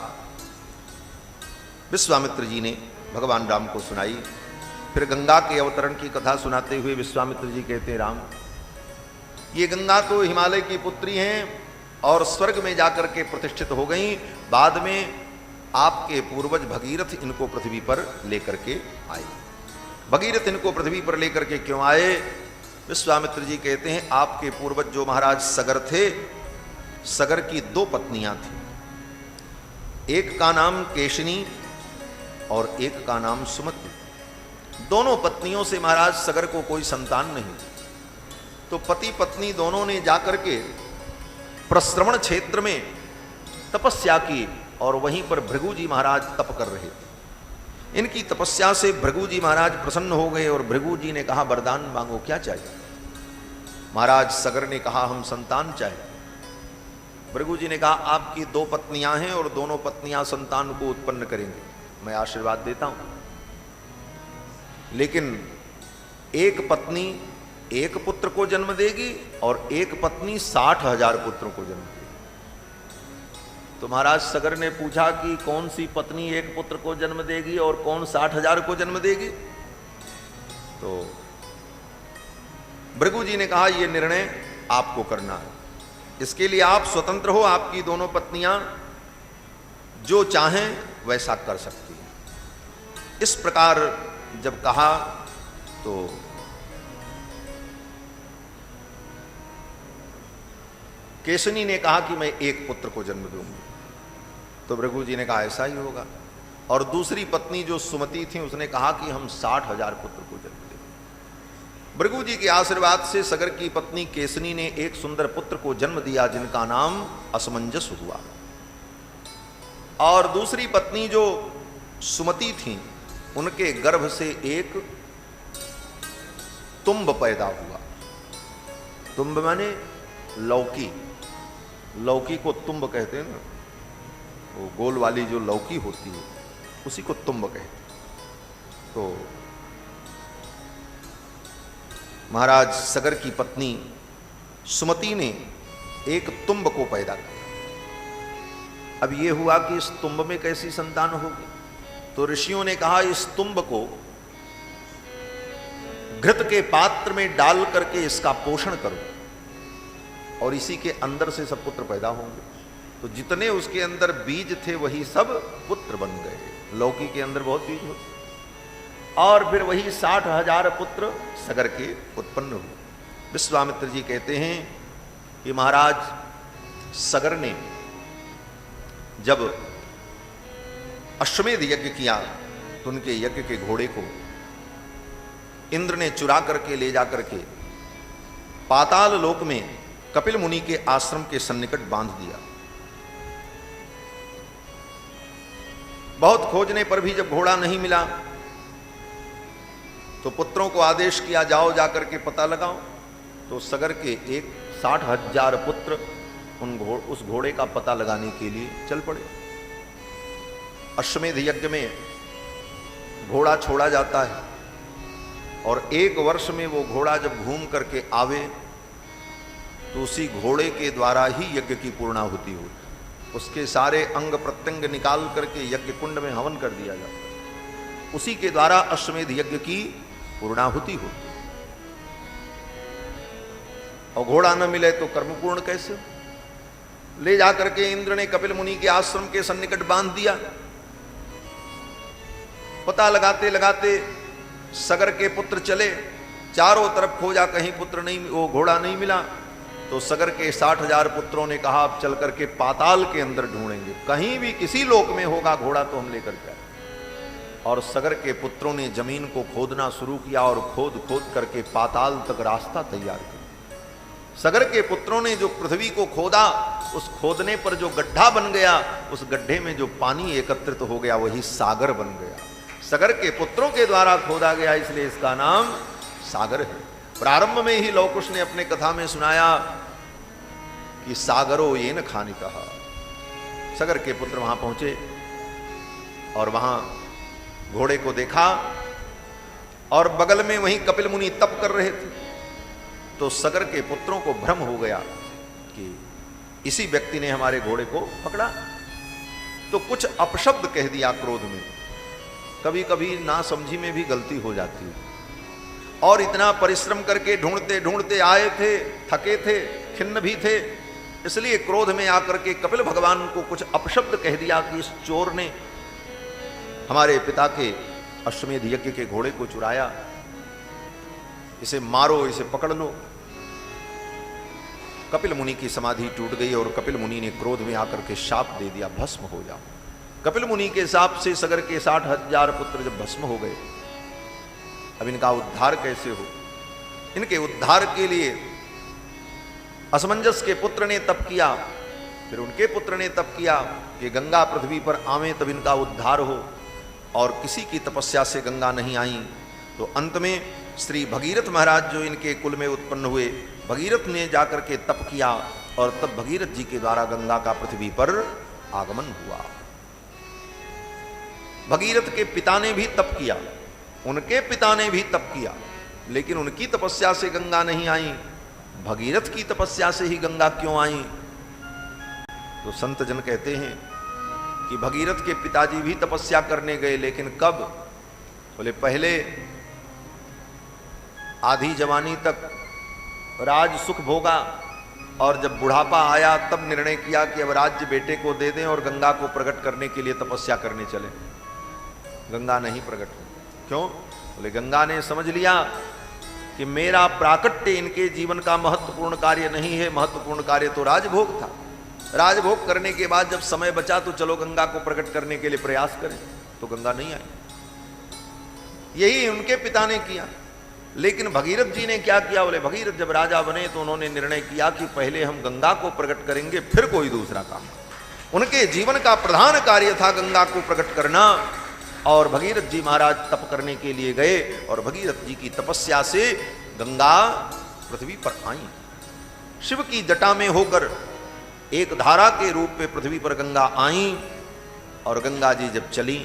विश्वामित्र जी ने भगवान राम को सुनाई। फिर गंगा के अवतरण की कथा सुनाते हुए विश्वामित्र जी कहते हैं राम, ये गंगा तो हिमालय की पुत्री हैं और स्वर्ग में जाकर के प्रतिष्ठित हो गई। बाद में आपके पूर्वज भगीरथ इनको पृथ्वी पर लेकर के आए। भगीरथ इनको पृथ्वी पर लेकर के क्यों आए? विश्वामित्र जी कहते हैं आपके पूर्वज जो महाराज सगर थे, सगर की 2 पत्नियां थी, एक का नाम केशनी और एक का नाम सुमति। दोनों पत्नियों से महाराज सगर को कोई संतान नहीं। तो पति पत्नी दोनों ने जाकर के प्रश्रवण क्षेत्र में तपस्या की और वहीं पर भृगु जी महाराज तप कर रहे थे। इनकी तपस्या से भृगु जी महाराज प्रसन्न हो गए और भृगु जी ने कहा वरदान मांगो, क्या चाहिए? महाराज सगर ने कहा हम संतान चाहिए। भृगु जी ने कहा आपकी 2 पत्नियां हैं और दोनों पत्नियां संतान को उत्पन्न करेंगे, मैं आशीर्वाद देता हूं। लेकिन एक पत्नी 1 पुत्र को जन्म देगी और एक पत्नी 60,000 पुत्रों को जन्म देगी। तो महाराज सगर ने पूछा कि कौन सी पत्नी 1 पुत्र को जन्म देगी और कौन 60,000 को जन्म देगी? तो भृगु जी ने कहा यह निर्णय आपको करना है, इसके लिए आप स्वतंत्र हो, आपकी दोनों पत्नियां जो चाहें वैसा कर सकती हैं। इस प्रकार जब कहा तो केशनी ने कहा कि मैं 1 पुत्र को जन्म दूंगी। तो भृगु जी ने कहा ऐसा ही होगा। और दूसरी पत्नी जो सुमति थी उसने कहा कि हम 60,000 पुत्र को जन्म देंगे। भृगु जी के आशीर्वाद से सगर की पत्नी केसनी ने एक सुंदर पुत्र को जन्म दिया जिनका नाम असमंजस हुआ। और दूसरी पत्नी जो सुमति थी उनके गर्भ से एक तुम्ब पैदा हुआ। तुम्ब माने लौकी, लौकी को तुम्ब कहते हैं ना, वो गोल वाली जो लौकी होती है उसी को तुम्ब कहते हैं। तो महाराज सगर की पत्नी सुमति ने एक तुम्ब को पैदा किया। अब यह हुआ कि इस तुम्ब में कैसी संतान होगी, तो ऋषियों ने कहा इस तुम्ब को घृत के पात्र में डाल करके इसका पोषण करो और इसी के अंदर से सब पुत्र पैदा होंगे। तो जितने उसके अंदर बीज थे वही सब पुत्र बन गए। लौकी के अंदर बहुत बीज होते और फिर वही 60,000 पुत्र सगर के उत्पन्न हुए। विश्वामित्र जी कहते हैं कि महाराज सगर ने जब अश्वमेध यज्ञ किया तो उनके यज्ञ के घोड़े को इंद्र ने चुरा करके ले जाकर के पाताल लोक में कपिल मुनि के आश्रम के सन्निकट बांध दिया। बहुत खोजने पर भी जब घोड़ा नहीं मिला तो पुत्रों को आदेश किया जाओ जाकर के पता लगाओ। तो सगर के एक 60,000 पुत्र उस घोड़े का पता लगाने के लिए चल पड़े। अश्वमेध यज्ञ में घोड़ा छोड़ा जाता है और 1 वर्ष में वो घोड़ा जब घूम करके आवे तो उसी घोड़े के द्वारा ही यज्ञ की पूर्णाहुति होती। उसके सारे अंग प्रत्यंग निकाल करके यज्ञ कुंड में हवन कर दिया जाता है। उसी के द्वारा अश्वमेध यज्ञ की पूर्णाहुति होती। और घोड़ा न मिले तो कर्म पूर्ण कैसे? ले जाकर के इंद्र ने कपिल मुनि के आश्रम के सन्निकट बांध दिया। पता लगाते लगाते सगर के पुत्र चले, चारों तरफ खोजा, कहीं पुत्र नहीं, वो घोड़ा नहीं मिला। तो सगर के 60,000 पुत्रों ने कहा अब चल करके पाताल के अंदर ढूंढेंगे, कहीं भी किसी लोक में होगा घोड़ा तो हम लेकर के आए। और सगर के पुत्रों ने जमीन को खोदना शुरू किया और खोद खोद करके पाताल तक रास्ता तैयार किया। सगर के पुत्रों ने जो पृथ्वी को खोदा, उस खोदने पर जो गड्ढा बन गया, उस गड्ढे में जो पानी एकत्रित हो गया वही सागर बन गया। सगर के पुत्रों के द्वारा खोदा गया, इसलिए इसका नाम सागर है। प्रारंभ में ही लव कुश ने अपने कथा में सुनाया कि सागरो ये न खानी कहा। सगर के पुत्र वहां पहुंचे और वहां घोड़े को देखा और बगल में वहीं कपिल मुनि तप कर रहे थे। तो सगर के पुत्रों को भ्रम हो गया कि इसी व्यक्ति ने हमारे घोड़े को पकड़ा। तो कुछ अपशब्द कह दिया क्रोध में। कभी कभी नासमझी में भी गलती हो जाती है। और इतना परिश्रम करके ढूंढते ढूंढते आए थे, थके थे, खिन्न भी थे, इसलिए क्रोध में आकर के कपिल भगवान को कुछ अपशब्द कह दिया कि इस चोर ने हमारे पिता के अश्वमेध यज्ञ के घोड़े को चुराया, इसे मारो, इसे पकड़ लो। कपिल मुनि की समाधि टूट गई और कपिल मुनि ने क्रोध में आकर के शाप दे दिया, भस्म हो जाओ। कपिल मुनि के शाप से सगर के 60,000 पुत्र जब भस्म हो गए, अब इनका उद्धार कैसे हो? इनके उद्धार के लिए असमंजस के पुत्र ने तप किया, फिर उनके पुत्र ने तप किया कि गंगा पृथ्वी पर आवे तब इनका उद्धार हो। और किसी की तपस्या से गंगा नहीं आई। तो अंत में श्री भगीरथ महाराज जो इनके कुल में उत्पन्न हुए, भगीरथ ने जाकर के तप किया और तब भगीरथ जी के द्वारा गंगा का पृथ्वी पर आगमन हुआ। भगीरथ के पिता ने भी तप किया, उनके पिता ने भी तप किया, लेकिन उनकी तपस्या से गंगा नहीं आई। भगीरथ की तपस्या से ही गंगा क्यों आई? तो संत जन कहते हैं कि भगीरथ के पिताजी भी तपस्या करने गए, लेकिन कब? बोले पहले आधी जवानी तक राज सुख भोगा और जब बुढ़ापा आया तब निर्णय किया कि अब राज्य बेटे को दे दें और गंगा को प्रकट करने के लिए तपस्या करने चले। गंगा नहीं प्रकट हुई। क्यों? बोले गंगा ने समझ लिया कि मेरा प्राकट्य इनके जीवन का महत्वपूर्ण कार्य नहीं है, महत्वपूर्ण कार्य तो राजभोग था। राजभोग करने के बाद जब समय बचा तो चलो गंगा को प्रकट करने के लिए प्रयास करें, तो गंगा नहीं आई। यही उनके पिता ने किया। लेकिन भगीरथ जी ने क्या किया? बोले भगीरथ जब राजा बने तो उन्होंने निर्णय किया कि पहले हम गंगा को प्रकट करेंगे, फिर कोई दूसरा काम। उनके जीवन का प्रधान कार्य था गंगा को प्रकट करना। और भगीरथ जी महाराज तप करने के लिए गए और भगीरथ जी की तपस्या से गंगा पृथ्वी पर आई। शिव की जटा में होकर एक धारा के रूप में पृथ्वी पर गंगा आई। और गंगा जी जब चली,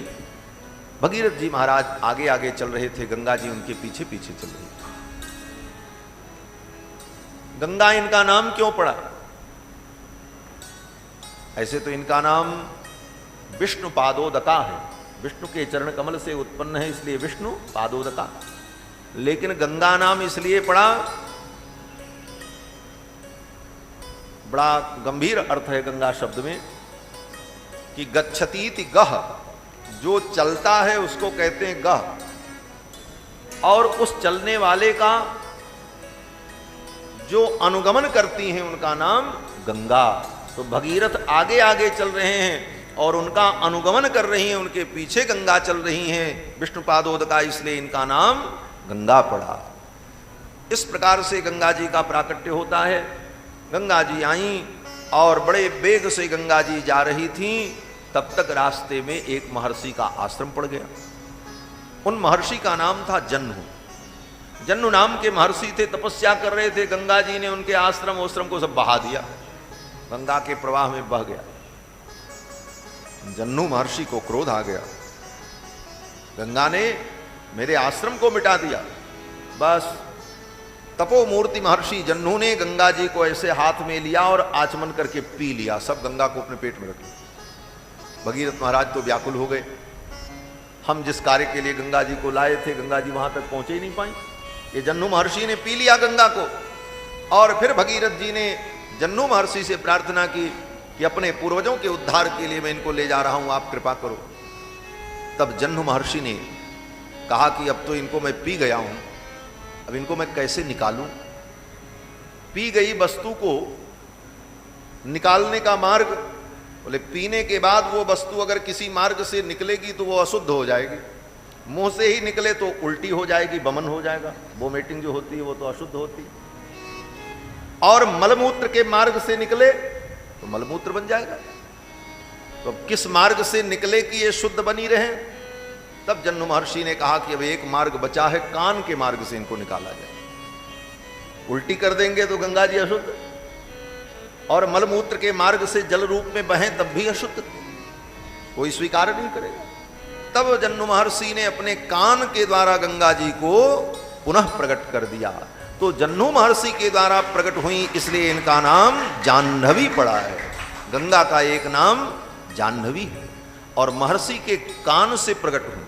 भगीरथ जी महाराज आगे आगे चल रहे थे, गंगा जी उनके पीछे पीछे चल रही थी। गंगा इनका नाम क्यों पड़ा? ऐसे तो इनका नाम विष्णु पादोदका है, विष्णु के चरण कमल से उत्पन्न है, इसलिए विष्णु पादोदका। लेकिन गंगा नाम इसलिए पड़ा, बड़ा गंभीर अर्थ है गंगा शब्द में कि गच्छतीति गह, जो चलता है उसको कहते हैं गह, और उस चलने वाले का जो अनुगमन करती हैं उनका नाम गंगा। तो भगीरथ आगे आगे चल रहे हैं और उनका अनुगमन कर रही हैं, उनके पीछे गंगा चल रही हैं, विष्णु पादोदका, इसलिए इनका नाम गंगा पड़ा। इस प्रकार से गंगा जी का प्राकट्य होता है। गंगा जी आई और बड़े वेग से गंगा जी जा रही थीं, तब तक रास्ते में एक महर्षि का आश्रम पड़ गया। उन महर्षि का नाम था जन्नु। जन्नु नाम के महर्षि थे, तपस्या कर रहे थे। गंगा जी ने उनके आश्रम को सब बहा दिया, गंगा के प्रवाह में बह गया। जन्नु महर्षि को क्रोध आ गया, गंगा ने मेरे आश्रम को मिटा दिया। बस तपोमूर्ति महर्षि जन्नु ने गंगा जी को ऐसे हाथ में लिया और आचमन करके पी लिया, सब गंगा को अपने पेट में रख लिया। भगीरथ महाराज तो व्याकुल हो गए, हम जिस कार्य के लिए गंगा जी को लाए थे गंगा जी वहां तक पहुंचे ही नहीं पाई। ये जन्नु महर्षि ने पी लिया गंगा को। और फिर भगीरथ जी ने जन्नु महर्षि से प्रार्थना की कि अपने पूर्वजों के उद्धार के लिए मैं इनको ले जा रहा हूं, आप कृपा करो। तब जन्नु महर्षि ने कहा कि अब तो इनको मैं पी गया हूं, अब इनको मैं कैसे निकालूं? पी गई वस्तु को निकालने का मार्ग, बोले पीने के बाद वो वस्तु अगर किसी मार्ग से निकलेगी तो वो अशुद्ध हो जाएगी, मुंह से ही निकले तो उल्टी हो जाएगी, बमन हो जाएगा, वोमिटिंग जो होती है वो तो अशुद्ध होती है। और मलमूत्र के मार्ग से निकले तो मलमूत्र बन जाएगा। तो अब किस मार्ग से निकले कि ये शुद्ध बनी रहे? तब जन्नु महर्षि ने कहा कि अब एक मार्ग बचा है, कान के मार्ग से इनको निकाला जाए। उल्टी कर देंगे तो गंगा जी अशुद्ध, और मलमूत्र के मार्ग से जल रूप में बहें तब भी अशुद्ध, कोई स्वीकार नहीं करेगा। तब जन्नु महर्षि ने अपने कान के द्वारा गंगा जी को पुनः प्रकट कर दिया। तो जन्नु महर्षि के द्वारा प्रकट हुई, इसलिए इनका नाम जाह्नवी पड़ा है। गंगा का एक नाम जाह्नवी है और महर्षि के कान से प्रकट हुई,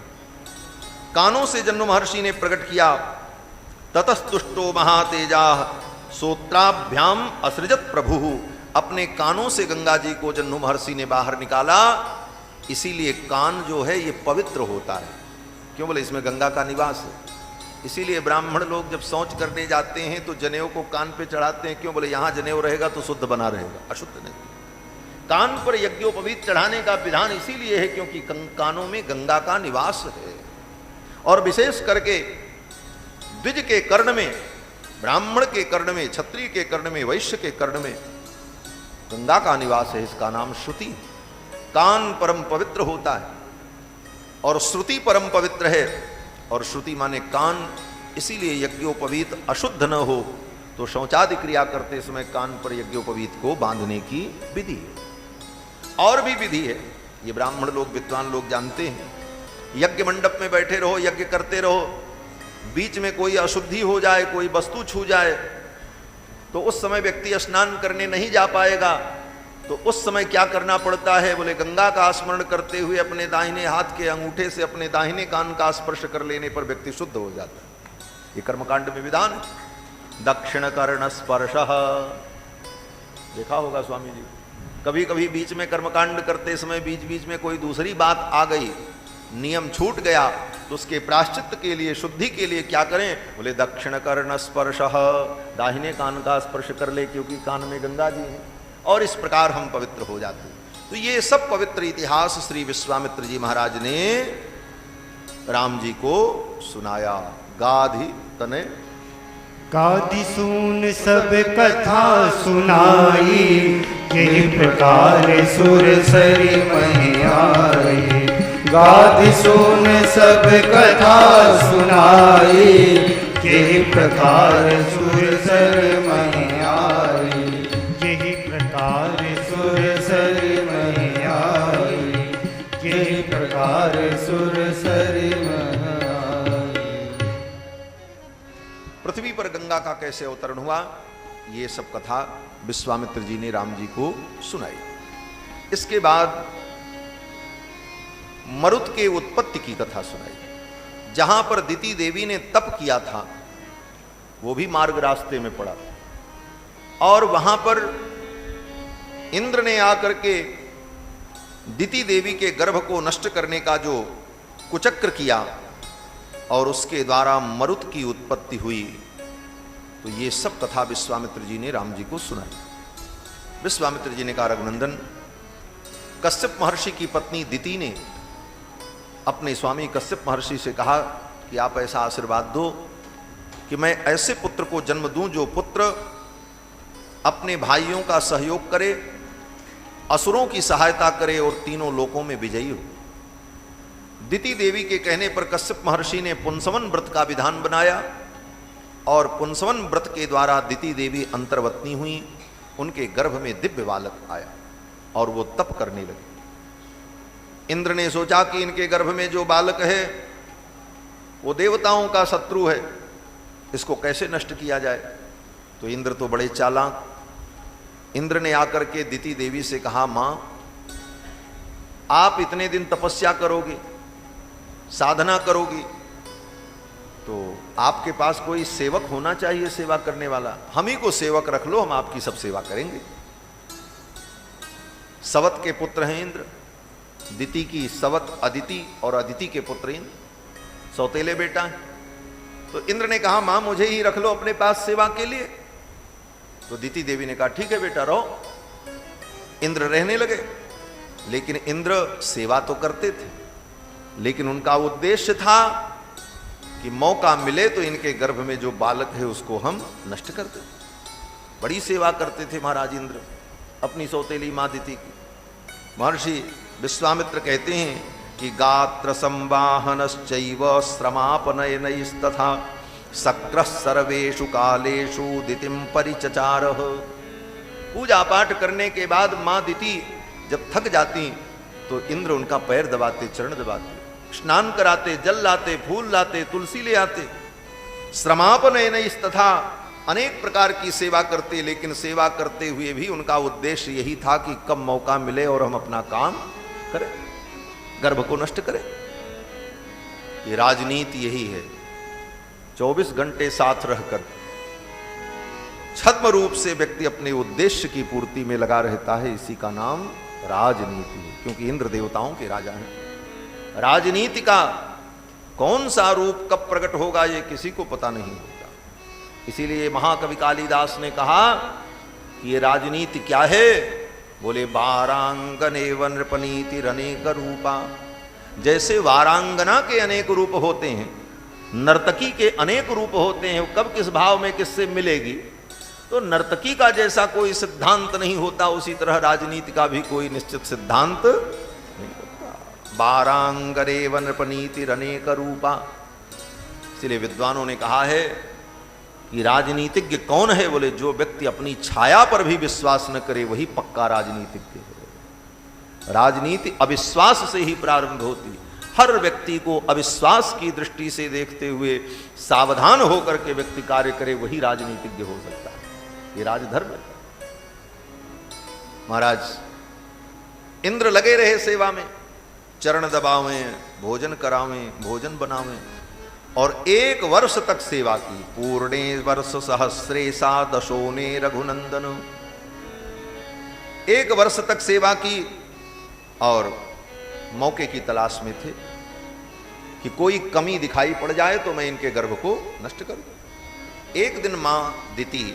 कानों से जन्नु महर्षि ने प्रकट किया। ततस्तुष्टो महातेजा सोत्राभ्याम असृजत प्रभु, अपने कानों से गंगा जी को जन्नु महर्षि ने बाहर निकाला। इसीलिए कान जो है ये पवित्र होता है, क्यों? बोले इसमें गंगा का निवास है। इसीलिए ब्राह्मण लोग जब शौच करने जाते हैं तो जनेऊ को कान पे चढ़ाते हैं, क्यों? बोले यहां जनेऊ रहेगा तो शुद्ध बना रहेगा, अशुद्ध नहीं। कान पर यज्ञोपवीत चढ़ाने का विधान इसीलिए है क्योंकि कानों में गंगा का निवास है। और विशेष करके द्विज के कर्ण में, ब्राह्मण के कर्ण में, क्षत्रिय के कर्ण में, वैश्य के कर्ण में गंगा का निवास है। इसका नाम श्रुति। कान परम पवित्र होता है और श्रुति परम पवित्र है, और श्रुति माने कान। इसीलिए यज्ञोपवीत अशुद्ध न हो तो शौचादि क्रिया करते समय कान पर यज्ञोपवीत को बांधने की विधि है। और भी विधि है, ये ब्राह्मण लोग, विद्वान लोग जानते हैं। यज्ञ मंडप में बैठे रहो, यज्ञ करते रहो, बीच में कोई अशुद्धि हो जाए, कोई वस्तु छू जाए तो उस समय व्यक्ति स्नान करने नहीं जा पाएगा। तो उस समय क्या करना पड़ता है? बोले गंगा का स्मरण करते हुए अपने दाहिने हाथ के अंगूठे से अपने दाहिने कान का स्पर्श कर लेने पर व्यक्ति शुद्ध हो जाता है। ये कर्मकांड में विधान है। दक्षिण कर्ण स्पर्श, देखा होगा स्वामी जी, कभी कभी बीच में कर्मकांड करते समय बीच बीच में कोई दूसरी बात आ गई, नियम छूट गया, तो उसके प्रायश्चित के लिए, शुद्धि के लिए क्या करें? बोले दक्षिण कर्ण स्पर्श, दाहिने कान का स्पर्श कर ले, क्योंकि कान में गंगा जी है, और इस प्रकार हम पवित्र हो जाते हैं। तो ये सब पवित्र इतिहास श्री विश्वामित्र जी महाराज ने राम जी को सुनाया। गाधि तने गाधि सून सब कथा सुनाई, यही प्रकार सुर सरी मही आई। गाधि सून सब कथा सुनाई, यही प्रकार सुर सर मही आई। यही प्रकार सुर सरी मही आई, यही प्रकार सुर सरी मही आई। पृथ्वी पर गंगा का कैसे अवतरण हुआ, ये सब कथा विश्वामित्र जी ने राम जी को सुनाई। इसके बाद मरुत के उत्पत्ति की कथा सुनाई। जहां पर दिति देवी ने तप किया था वो भी मार्ग रास्ते में पड़ा, और वहां पर इंद्र ने आकर के दिति देवी के गर्भ को नष्ट करने का जो कुचक्र किया और उसके द्वारा मरुत की उत्पत्ति हुई। तो ये सब कथा विश्वामित्र जी ने राम जी को सुनाई। विश्वामित्र जी ने कहा, रघुनंदन, कश्यप महर्षि की पत्नी दिति ने अपने स्वामी कश्यप महर्षि से कहा कि आप ऐसा आशीर्वाद दो कि मैं ऐसे पुत्र को जन्म दूं जो पुत्र अपने भाइयों का सहयोग करे, असुरों की सहायता करे और तीनों लोकों में विजयी हो। दिति देवी के कहने पर कश्यप महर्षि ने पुंसवन व्रत का विधान बनाया और पुंसवन व्रत के द्वारा दिति देवी अंतर्वतनी हुई। उनके गर्भ में दिव्य बालक आया और वो तप करने लगे। इंद्र ने सोचा कि इनके गर्भ में जो बालक है वो देवताओं का शत्रु है, इसको कैसे नष्ट किया जाए। तो इंद्र तो बड़े चालाक। इंद्र ने आकर के दिति देवी से कहा, मां, आप इतने दिन तपस्या करोगे, साधना करोगी, तो आपके पास कोई सेवक होना चाहिए, सेवा करने वाला। हम ही को सेवक रख लो, हम आपकी सब सेवा करेंगे। सवत के पुत्र हैं इंद्र, दिति की सवत अदिति और अदिति के पुत्र इंद्र, सौतेले बेटा है। तो इंद्र ने कहा, मां मुझे ही रख लो अपने पास सेवा के लिए। तो दिति देवी ने कहा, ठीक है बेटा रहो। इंद्र रहने लगे। लेकिन इंद्र सेवा तो करते थे, लेकिन उनका उद्देश्य था कि मौका मिले तो इनके गर्भ में जो बालक है उसको हम नष्ट कर दें। बड़ी सेवा करते थे महाराज इंद्र अपनी सौतेली मां दिति की। महर्षि विश्वामित्र कहते हैं कि गात्र संवाहनश्चैव श्रमापनयनैस्तथा सक्र सर्वेषु कालेषु दितिम परिचचारः। पूजा पाठ करने के बाद मां दिति जब थक जाती तो इंद्र उनका पैर दबाते, चरण दबाते, स्नान कराते, जल लाते, फूल लाते, तुलसी ले आते। श्रमापनयनैस्तथा अनेक प्रकार की सेवा करते, लेकिन सेवा करते हुए भी उनका उद्देश्य यही था कि कब मौका मिले और हम अपना काम करें, गर्भ को नष्ट करें। ये राजनीति यही है। 24 घंटे साथ रहकर छद्म रूप से व्यक्ति अपने उद्देश्य की पूर्ति में लगा रहता है, इसी का नाम राजनीति है। क्योंकि इंद्र देवताओं के राजा हैं। राजनीति का कौन सा रूप कब प्रकट होगा ये किसी को पता नहीं होता। इसीलिए महाकवि कालिदास ने कहा कि ये राजनीति क्या है। बोले, वारांगने नृपनीति अनेक रूपा। जैसे वारांगना के अनेक रूप होते हैं, नर्तकी के अनेक रूप होते हैं, कब किस भाव में किससे मिलेगी, तो नर्तकी का जैसा कोई सिद्धांत नहीं होता, उसी तरह राजनीति का भी कोई निश्चित सिद्धांत नहीं होता। वारांगने नृपनीति अनेक रूपा। इसलिए विद्वानों ने कहा है कि राजनीतिज्ञ कौन है। बोले, जो व्यक्ति अपनी छाया पर भी विश्वास न करे वही पक्का राजनीतिज्ञ है। राजनीति अविश्वास से ही प्रारंभ होती। हर व्यक्ति को अविश्वास की दृष्टि से देखते हुए सावधान होकर के व्यक्ति कार्य करे, वही राजनीतिज्ञ हो सकता है। ये राजधर्म है। महाराज इंद्र लगे रहे सेवा में, चरण दबावें, भोजन करावें, भोजन बनावें, और 1 वर्ष तक सेवा की। पूर्णे वर्ष सहस्रेशा दशोने रघुनंदन। 1 वर्ष तक सेवा की और मौके की तलाश में थे कि कोई कमी दिखाई पड़ जाए तो मैं इनके गर्भ को नष्ट कर दूं। एक दिन मां दिति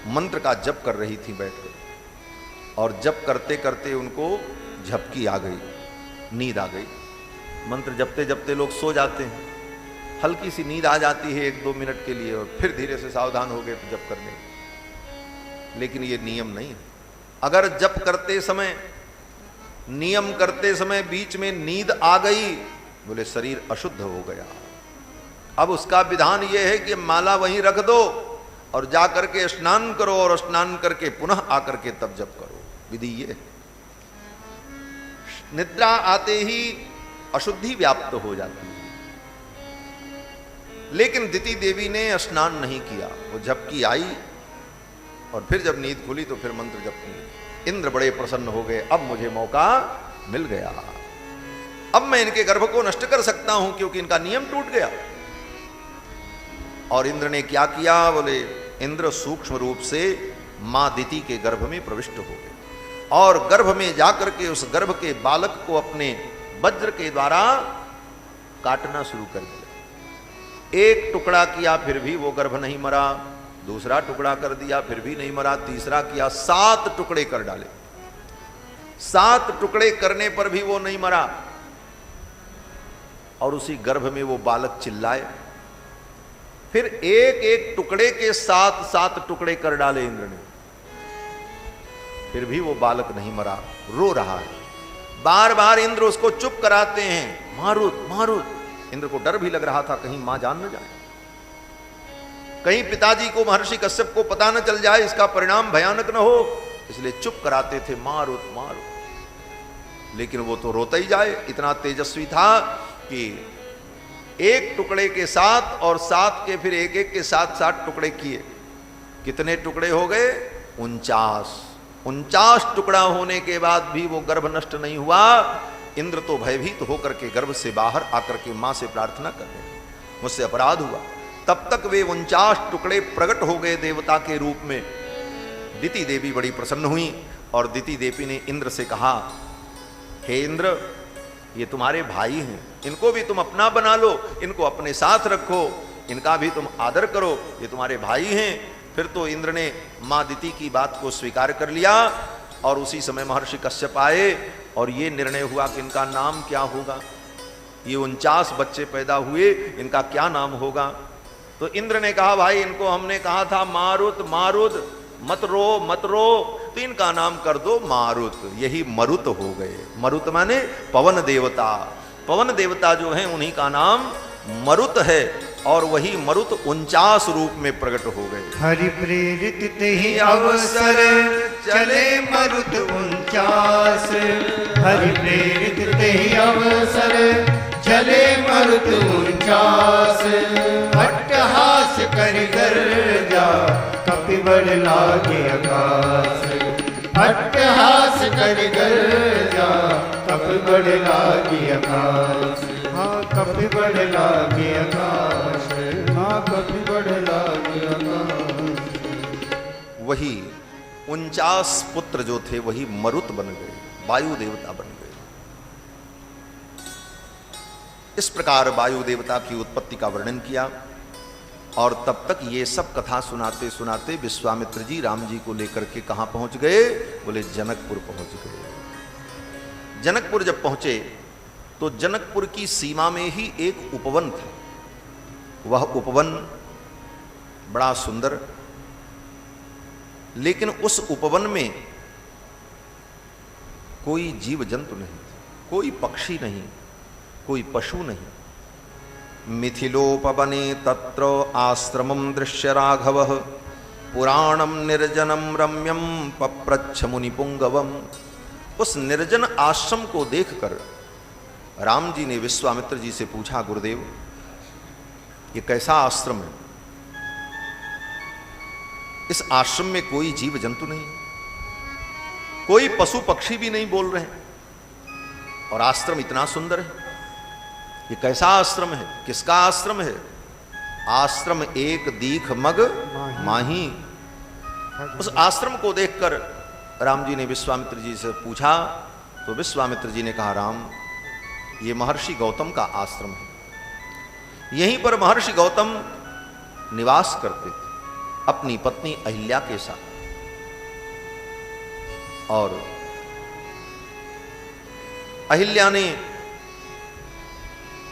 मंत्र का जप कर रही थी बैठकर, और जप करते करते उनको झपकी आ गई, नींद आ गई। मंत्र जपते जपते लोग सो जाते हैं, हल्की सी नींद आ जाती है 1-2 मिनट के लिए और फिर धीरे से सावधान हो गए तो जप करने। लेकिन ये नियम नहीं है। अगर जप करते समय, नियम करते समय बीच में नींद आ गई, बोले शरीर अशुद्ध हो गया। अब उसका विधान यह है कि माला वहीं रख दो और जा करके स्नान करो और स्नान करके पुनः आकर के तब जप करो। विधि ये। निद्रा आते ही अशुद्धि व्याप्त हो जाती है। लेकिन दिति देवी ने स्नान नहीं किया, वो झपकी आई और फिर जब नींद खुली तो फिर मंत्र जप किया। इंद्र बड़े प्रसन्न हो गए, अब मुझे मौका मिल गया, अब मैं इनके गर्भ को नष्ट कर सकता हूं क्योंकि इनका नियम टूट गया। और इंद्र ने क्या किया? बोले इंद्र सूक्ष्म रूप से मां दिति के गर्भ में प्रविष्ट हो गए और गर्भ में जाकर के उस गर्भ के बालक को अपने वज्र के द्वारा काटना शुरू कर दिया। एक टुकड़ा किया फिर भी वो गर्भ नहीं मरा, दूसरा टुकड़ा कर दिया फिर भी नहीं मरा, तीसरा किया, 7 टुकड़े कर डाले। 7 टुकड़े करने पर भी वो नहीं मरा और उसी गर्भ में वो बालक चिल्लाए। फिर एक एक टुकड़े के 7 टुकड़े कर डाले इंद्र ने, फिर भी वो बालक नहीं मरा, रो रहा है। बार बार इंद्र उसको चुप कराते हैं, मारुत मारुत। इंद्र को डर भी लग रहा था कहीं मां जान न जाए, कहीं पिताजी को महर्षि कश्यप को पता न चल जाए, इसका परिणाम भयानक न हो, इसलिए चुप कराते थे, मारुत मारुत। लेकिन वो तो रोता ही जाए, इतना तेजस्वी था कि एक टुकड़े के 7 और 7 के फिर एक एक के 7 टुकड़े किए। कितने टुकड़े हो गए? 49 टुकड़ा होने के बाद भी वो गर्भ नष्ट नहीं हुआ। इंद्र तो भयभीत होकर के गर्भ से बाहर आकर के मां से प्रार्थना कर रहे, मुझसे अपराध हुआ। तब तक वे 49 टुकड़े प्रकट हो गए देवता के रूप में। दिति देवी बड़ी प्रसन्न हुई और दिति देवी ने इंद्र से कहा, हे इंद्र, ये तुम्हारे भाई हैं, इनको भी तुम अपना बना लो, इनको अपने साथ रखो, इनका भी तुम आदर करो, ये तुम्हारे भाई हैं। फिर तो इंद्र ने मां दिति की बात को स्वीकार कर लिया और उसी समय महर्षि कश्यप आए और ये निर्णय हुआ कि इनका नाम क्या होगा। ये 49 बच्चे पैदा हुए, इनका क्या नाम होगा? तो इंद्र ने कहा, भाई इनको हमने कहा था मारुत मारुत, मत रो मत रो, तो इनका नाम कर दो मारुत। यही मरुत हो गए। मरुत माने पवन देवता। पवन देवता जो हैं उन्हीं का नाम मरुत है और वही मरुत 49 रूप में प्रकट हो गए। हरि प्रेरित तेहि अवसर चले मरुत 49, हरि प्रेरित तेहि अवसर चले मरुत 49। अट्टहास करि गर्जा कपि बड़ लागे आकाश, अट्टहास करि गर्जा कपि बड़ लागे आकाश। हाँ कपि बड़ लागे आकाश, हाँ कपि बड़ लागे आकाश। वही 49 पुत्र जो थे वही मरुत बन गए, वायु देवता बन गए। इस प्रकार वायु देवता की उत्पत्ति का वर्णन किया और तब तक ये सब कथा सुनाते सुनाते विश्वामित्र जी राम जी को लेकर के कहां पहुंच गए? बोले जनकपुर पहुंच गए। जनकपुर जब पहुंचे तो जनकपुर की सीमा में ही एक उपवन था। वह उपवन बड़ा सुंदर, लेकिन उस उपवन में कोई जीव जंतु नहीं, कोई पक्षी नहीं, कोई पशु नहीं। मिथिलोपवने तत्र आश्रमं दृश्य राघवः, पुराणं निर्जनं रम्यं पप्रच्छ मुनिपुंगवम्। उस निर्जन आश्रम को देखकर राम जी ने विश्वामित्र जी से पूछा, गुरुदेव ये कैसा आश्रम है? इस आश्रम में कोई जीव जंतु नहीं, कोई पशु पक्षी भी नहीं बोल रहे हैं और आश्रम इतना सुंदर है। ये कैसा आश्रम है? किसका आश्रम है? आश्रम एक दीख मग माही। उस आश्रम को देखकर राम जी ने विश्वामित्र जी से पूछा तो विश्वामित्र जी ने कहा, राम ये महर्षि गौतम का आश्रम है। यहीं पर महर्षि गौतम निवास करते थे अपनी पत्नी अहिल्या के साथ। और अहिल्या ने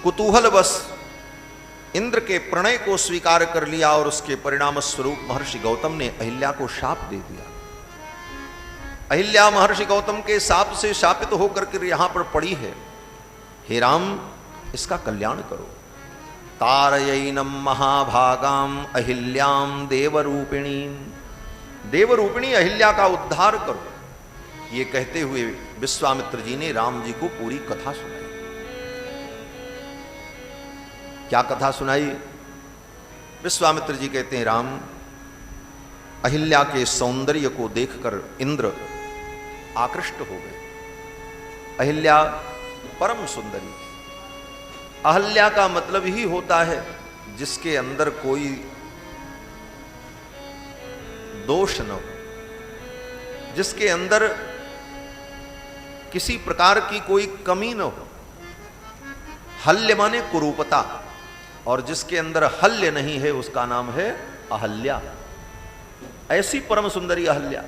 कुतूहलवश इंद्र के प्रणय को स्वीकार कर लिया और उसके परिणाम स्वरूप महर्षि गौतम ने अहिल्या को शाप दे दिया। अहिल्या महर्षि गौतम के शाप से शापित होकर के यहां पर पड़ी है। हे राम, इसका कल्याण करो। तारयैनम महाभागाम अहिल्याम देवरूपिणी, देवरूपिणी अहिल्या का उद्धार करो। ये कहते हुए विश्वामित्र जी ने राम जी को पूरी कथा सुनाई। क्या कथा सुनाई? विश्वामित्र जी कहते हैं, राम, अहिल्या के सौंदर्य को देखकर इंद्र आकृष्ट हो गए। अहिल्या परम सुंदरी। अहल्या का मतलब ही होता है जिसके अंदर कोई दोष न हो, जिसके अंदर किसी प्रकार की कोई कमी न हो। हल्य माने कुरूपता, और जिसके अंदर हल्य नहीं है उसका नाम है अहल्या। ऐसी परम सुंदरी अहल्या।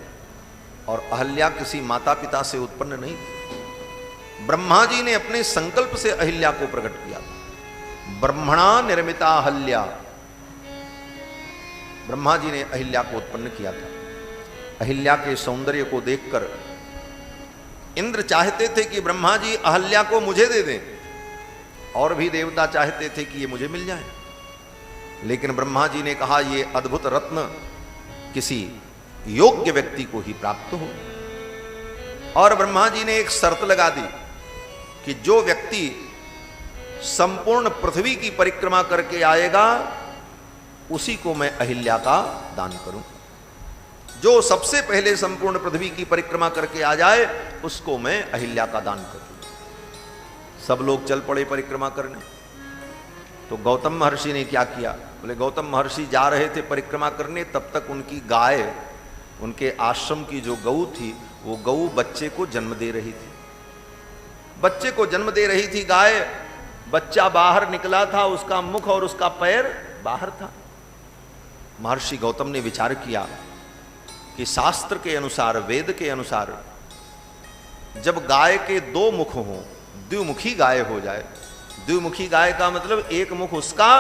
और अहल्या किसी माता पिता से उत्पन्न नहीं थी। ब्रह्मा जी ने अपने संकल्प से अहिल्या को प्रकट किया था। ब्रह्मणा निर्मिता अहल्या, ब्रह्मा जी ने अहिल्या को उत्पन्न किया था। अहिल्या के सौंदर्य को देखकर इंद्र चाहते थे कि ब्रह्मा जी अहल्या को मुझे दे दें, और भी देवता चाहते थे कि ये मुझे मिल जाए। लेकिन ब्रह्मा जी ने कहा ये अद्भुत रत्न किसी योग्य व्यक्ति को ही प्राप्त हो। और ब्रह्मा जी ने एक शर्त लगा दी कि जो व्यक्ति संपूर्ण पृथ्वी की परिक्रमा करके आएगा उसी को मैं अहिल्या का दान करूं। जो सबसे पहले संपूर्ण पृथ्वी की परिक्रमा करके आ जाए उसको मैं अहिल्या का दान करूं। सब लोग चल पड़े परिक्रमा करने। तो गौतम महर्षि ने क्या किया? बोले गौतम महर्षि जा रहे थे परिक्रमा करने, तब तक उनकी गाय, उनके आश्रम की जो गऊ थी, वो गऊ बच्चे को जन्म दे रही थी। बच्चे को जन्म दे रही थी गाय। बच्चा बाहर निकला था, उसका मुख और उसका पैर बाहर था। महर्षि गौतम ने विचार किया कि शास्त्र के अनुसार, वेद के अनुसार, जब गाय के दो मुख हों, द्विमुखी गाय हो जाए। द्विमुखी गाय का मतलब एक मुख उसका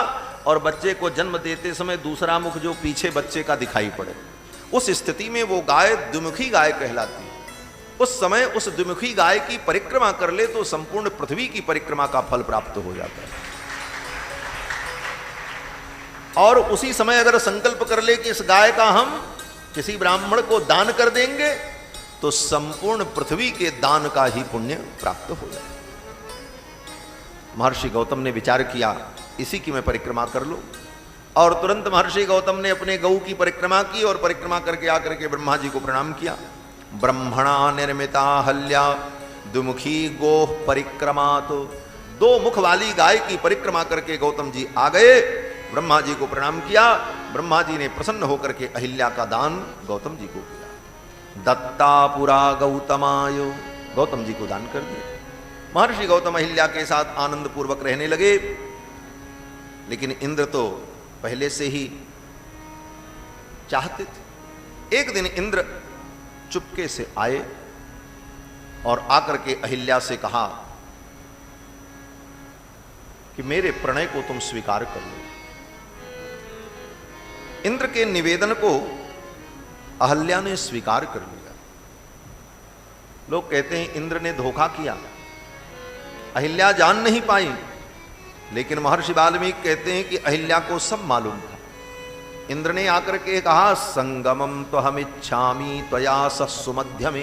और बच्चे को जन्म देते समय दूसरा मुख जो पीछे बच्चे का दिखाई पड़े, उस स्थिति में वो गाय द्विमुखी गाय कहलाती है। उस समय उस द्विमुखी गाय की परिक्रमा कर ले तो संपूर्ण पृथ्वी की परिक्रमा का फल प्राप्त हो जाता है। और उसी समय अगर संकल्प कर ले कि इस गाय का हम किसी ब्राह्मण को दान कर देंगे तो संपूर्ण पृथ्वी के दान का ही पुण्य प्राप्त हो जाए। महर्षि गौतम ने विचार किया इसी की मैं परिक्रमा कर लूं। और तुरंत महर्षि गौतम ने अपने गऊ की परिक्रमा की और परिक्रमा करके आकर के ब्रह्मा जी को प्रणाम किया। ब्रह्मणा निर्मिता हल्या द्विमुखी गोह परिक्रमा। तो दो मुख वाली गाय की परिक्रमा करके गौतम जी आ गए, ब्रह्मा जी को प्रणाम किया। ब्रह्मा जी ने प्रसन्न होकर के अहिल्या का दान गौतम जी को किया। दत्ता पुरा गौतमाय, गौतम जी को दान कर दिया। महर्षि गौतम अहिल्या के साथ आनंद पूर्वक रहने लगे। लेकिन इंद्र तो पहले से ही चाहते थे। एक दिन इंद्र चुपके से आए और आकर के अहिल्या से कहा कि मेरे प्रणय को तुम स्वीकार कर लो। इंद्र के निवेदन को अहल्या ने स्वीकार कर लिया। लोग कहते हैं इंद्र ने धोखा किया, अहिल्या जान नहीं पाई। लेकिन महर्षि वाल्मीकि कहते हैं कि अहिल्या को सब मालूम था। इंद्र ने आकर के कहा संगमम तो हम इच्छामी त्वया सह सुमध्यमे।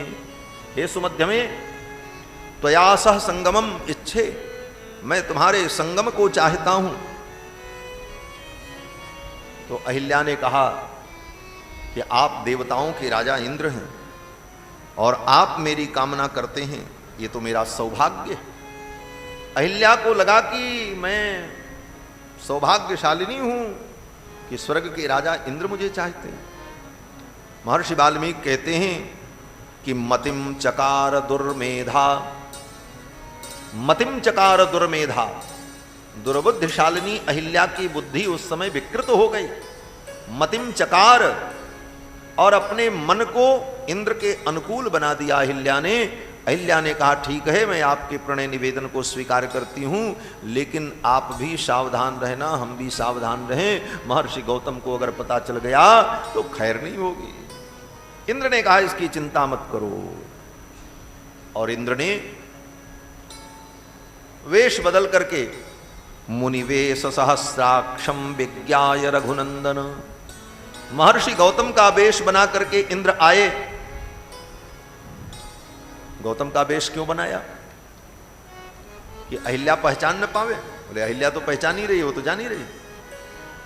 हे सुमध्यमे, त्वया सह संगमम इच्छे, मैं तुम्हारे संगम को चाहता हूं। तो अहिल्या ने कहा कि आप देवताओं के राजा इंद्र हैं और आप मेरी कामना करते हैं, ये तो मेरा सौभाग्य है। अहिल्या को लगा कि मैं सौभाग्यशालिनी हूं कि स्वर्ग के राजा इंद्र मुझे चाहते हैं। महर्षि वाल्मीकि कहते हैं कि मतिम चकार दुर्मेधा, मतिम चकार दुर्मेधा, दुर्बुद्धिशालिनी अहिल्या की बुद्धि उस समय विकृत हो गई। मतिम चकार, और अपने मन को इंद्र के अनुकूल बना दिया अहिल्या ने, अहिल्या ने कहा ठीक है, मैं आपके प्रणय निवेदन को स्वीकार करती हूं, लेकिन आप भी सावधान रहना, हम भी सावधान रहें। महर्षि गौतम को अगर पता चल गया तो खैर नहीं होगी। इंद्र ने कहा इसकी चिंता मत करो। और इंद्र ने वेश बदल करके मुनिवेश सहस्राक्षम विज्ञाय रघुनंदन, महर्षि गौतम का वेश बना करके इंद्र आए। गौतम का वेश क्यों बनाया? कि अहिल्या पहचान न पावे। बोले अहिल्या तो पहचान ही रही, वो तो जान ही रही।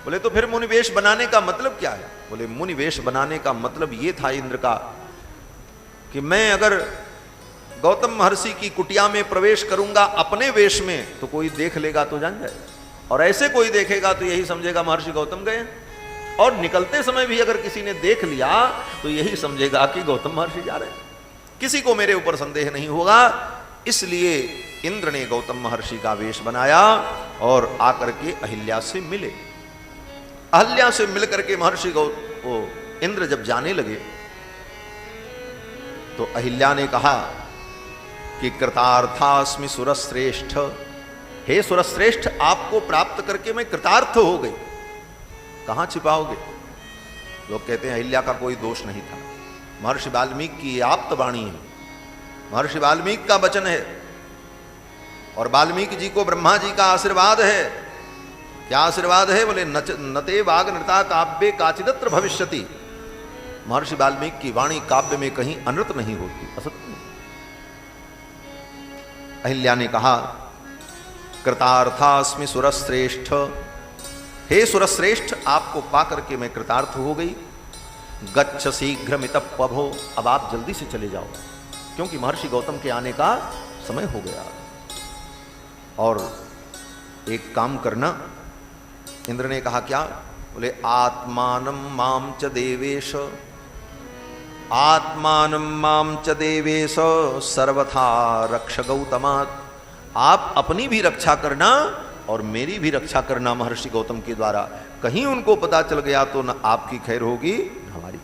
बोले तो फिर मुनिवेश बनाने का मतलब क्या है? बोले मुनिवेश बनाने का मतलब ये था इंद्र का कि मैं अगर गौतम महर्षि की कुटिया में प्रवेश करूंगा अपने वेश में तो कोई देख लेगा तो जान जाए, और ऐसे कोई देखेगा तो यही समझेगा महर्षि गौतम गए, और निकलते समय भी अगर किसी ने देख लिया तो यही समझेगा कि गौतम महर्षि जा रहे हैं, किसी को मेरे ऊपर संदेह नहीं होगा। इसलिए इंद्र ने गौतम महर्षि का वेश बनाया और आकर के अहिल्या से मिले। अहिल्या से मिलकर के महर्षि इंद्र जब जाने लगे तो अहिल्या ने कहा कि कृतार्थास्मि सुरश्रेष्ठ, हे सुरश्रेष्ठ आपको प्राप्त करके मैं कृतार्थ हो गई। कहां छिपाओगे? लोग कहते हैं अहिल्या का कोई दोष नहीं था। महर्षि वाल्मीकि की आप्त वाणी है, महर्षि वाल्मीकि का वचन है, और वाल्मीकि जी को ब्रह्मा जी का आशीर्वाद है। क्या आशीर्वाद है? बोले नते वाग नृता काव्य काचिदत्र भविष्यति, महर्षि वाल्मीकि की वाणी काव्य में कहीं अनृत नहीं होती, असत्य नहीं। अहिल्या ने कहा कृतार्थास्मि सुरश्रेष्ठ, हे सुरश्रेष्ठ आपको पाकर के मैं कृतार्थ हो गई। गच्छ शीघ्रमितः पभो, अब आप जल्दी से चले जाओ क्योंकि महर्षि गौतम के आने का समय हो गया। और एक काम करना, इंद्र ने कहा क्या? बोले आत्मानं मां च देवेश, आत्मानं मां च देवेश सर्वथा रक्ष गौतमात्, आप अपनी भी रक्षा करना और मेरी भी रक्षा करना महर्षि गौतम के द्वारा। कहीं उनको पता चल गया तो न आपकी खैर होगी न हमारी।